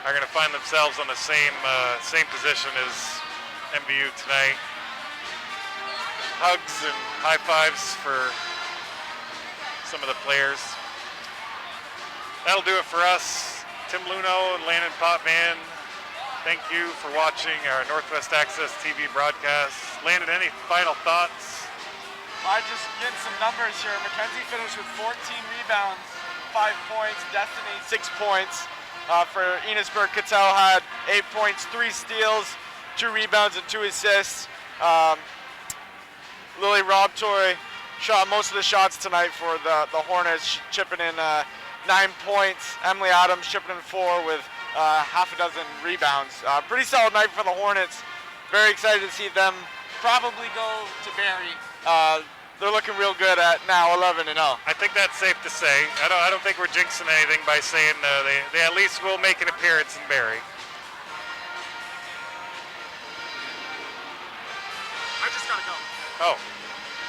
are going to find themselves on the same position as MVU tonight. Hugs and high fives for some of the players. That'll do it for us. Tim Luno and Landon Potvin, thank you for watching our Northwest Access TV broadcast. Landon, any final thoughts? I just get some numbers here. McKenzie finished with 14 rebounds, 5 points. Destiny, 6 points. For Enosburg, Cattell had 8 points, 3 steals, 2 rebounds, and 2 assists. Lily Robtoy shot most of the shots tonight for the Hornets, chipping in 9 points. Emily Adams chipping in 4 with half a dozen rebounds. Pretty solid night for the Hornets. Very excited to see them probably go to Barry. They're looking real good at now 11-0. I think that's safe to say. I don't think we're jinxing anything by saying they at least will make an appearance in Barry. I just gotta go. Oh,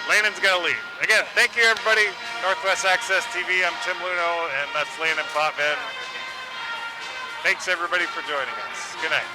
Landon's got to leave. Again, thank you, everybody. Northwest Access TV, I'm Tim Luno, and that's Landon Potvin. Thanks, everybody, for joining us. Good night.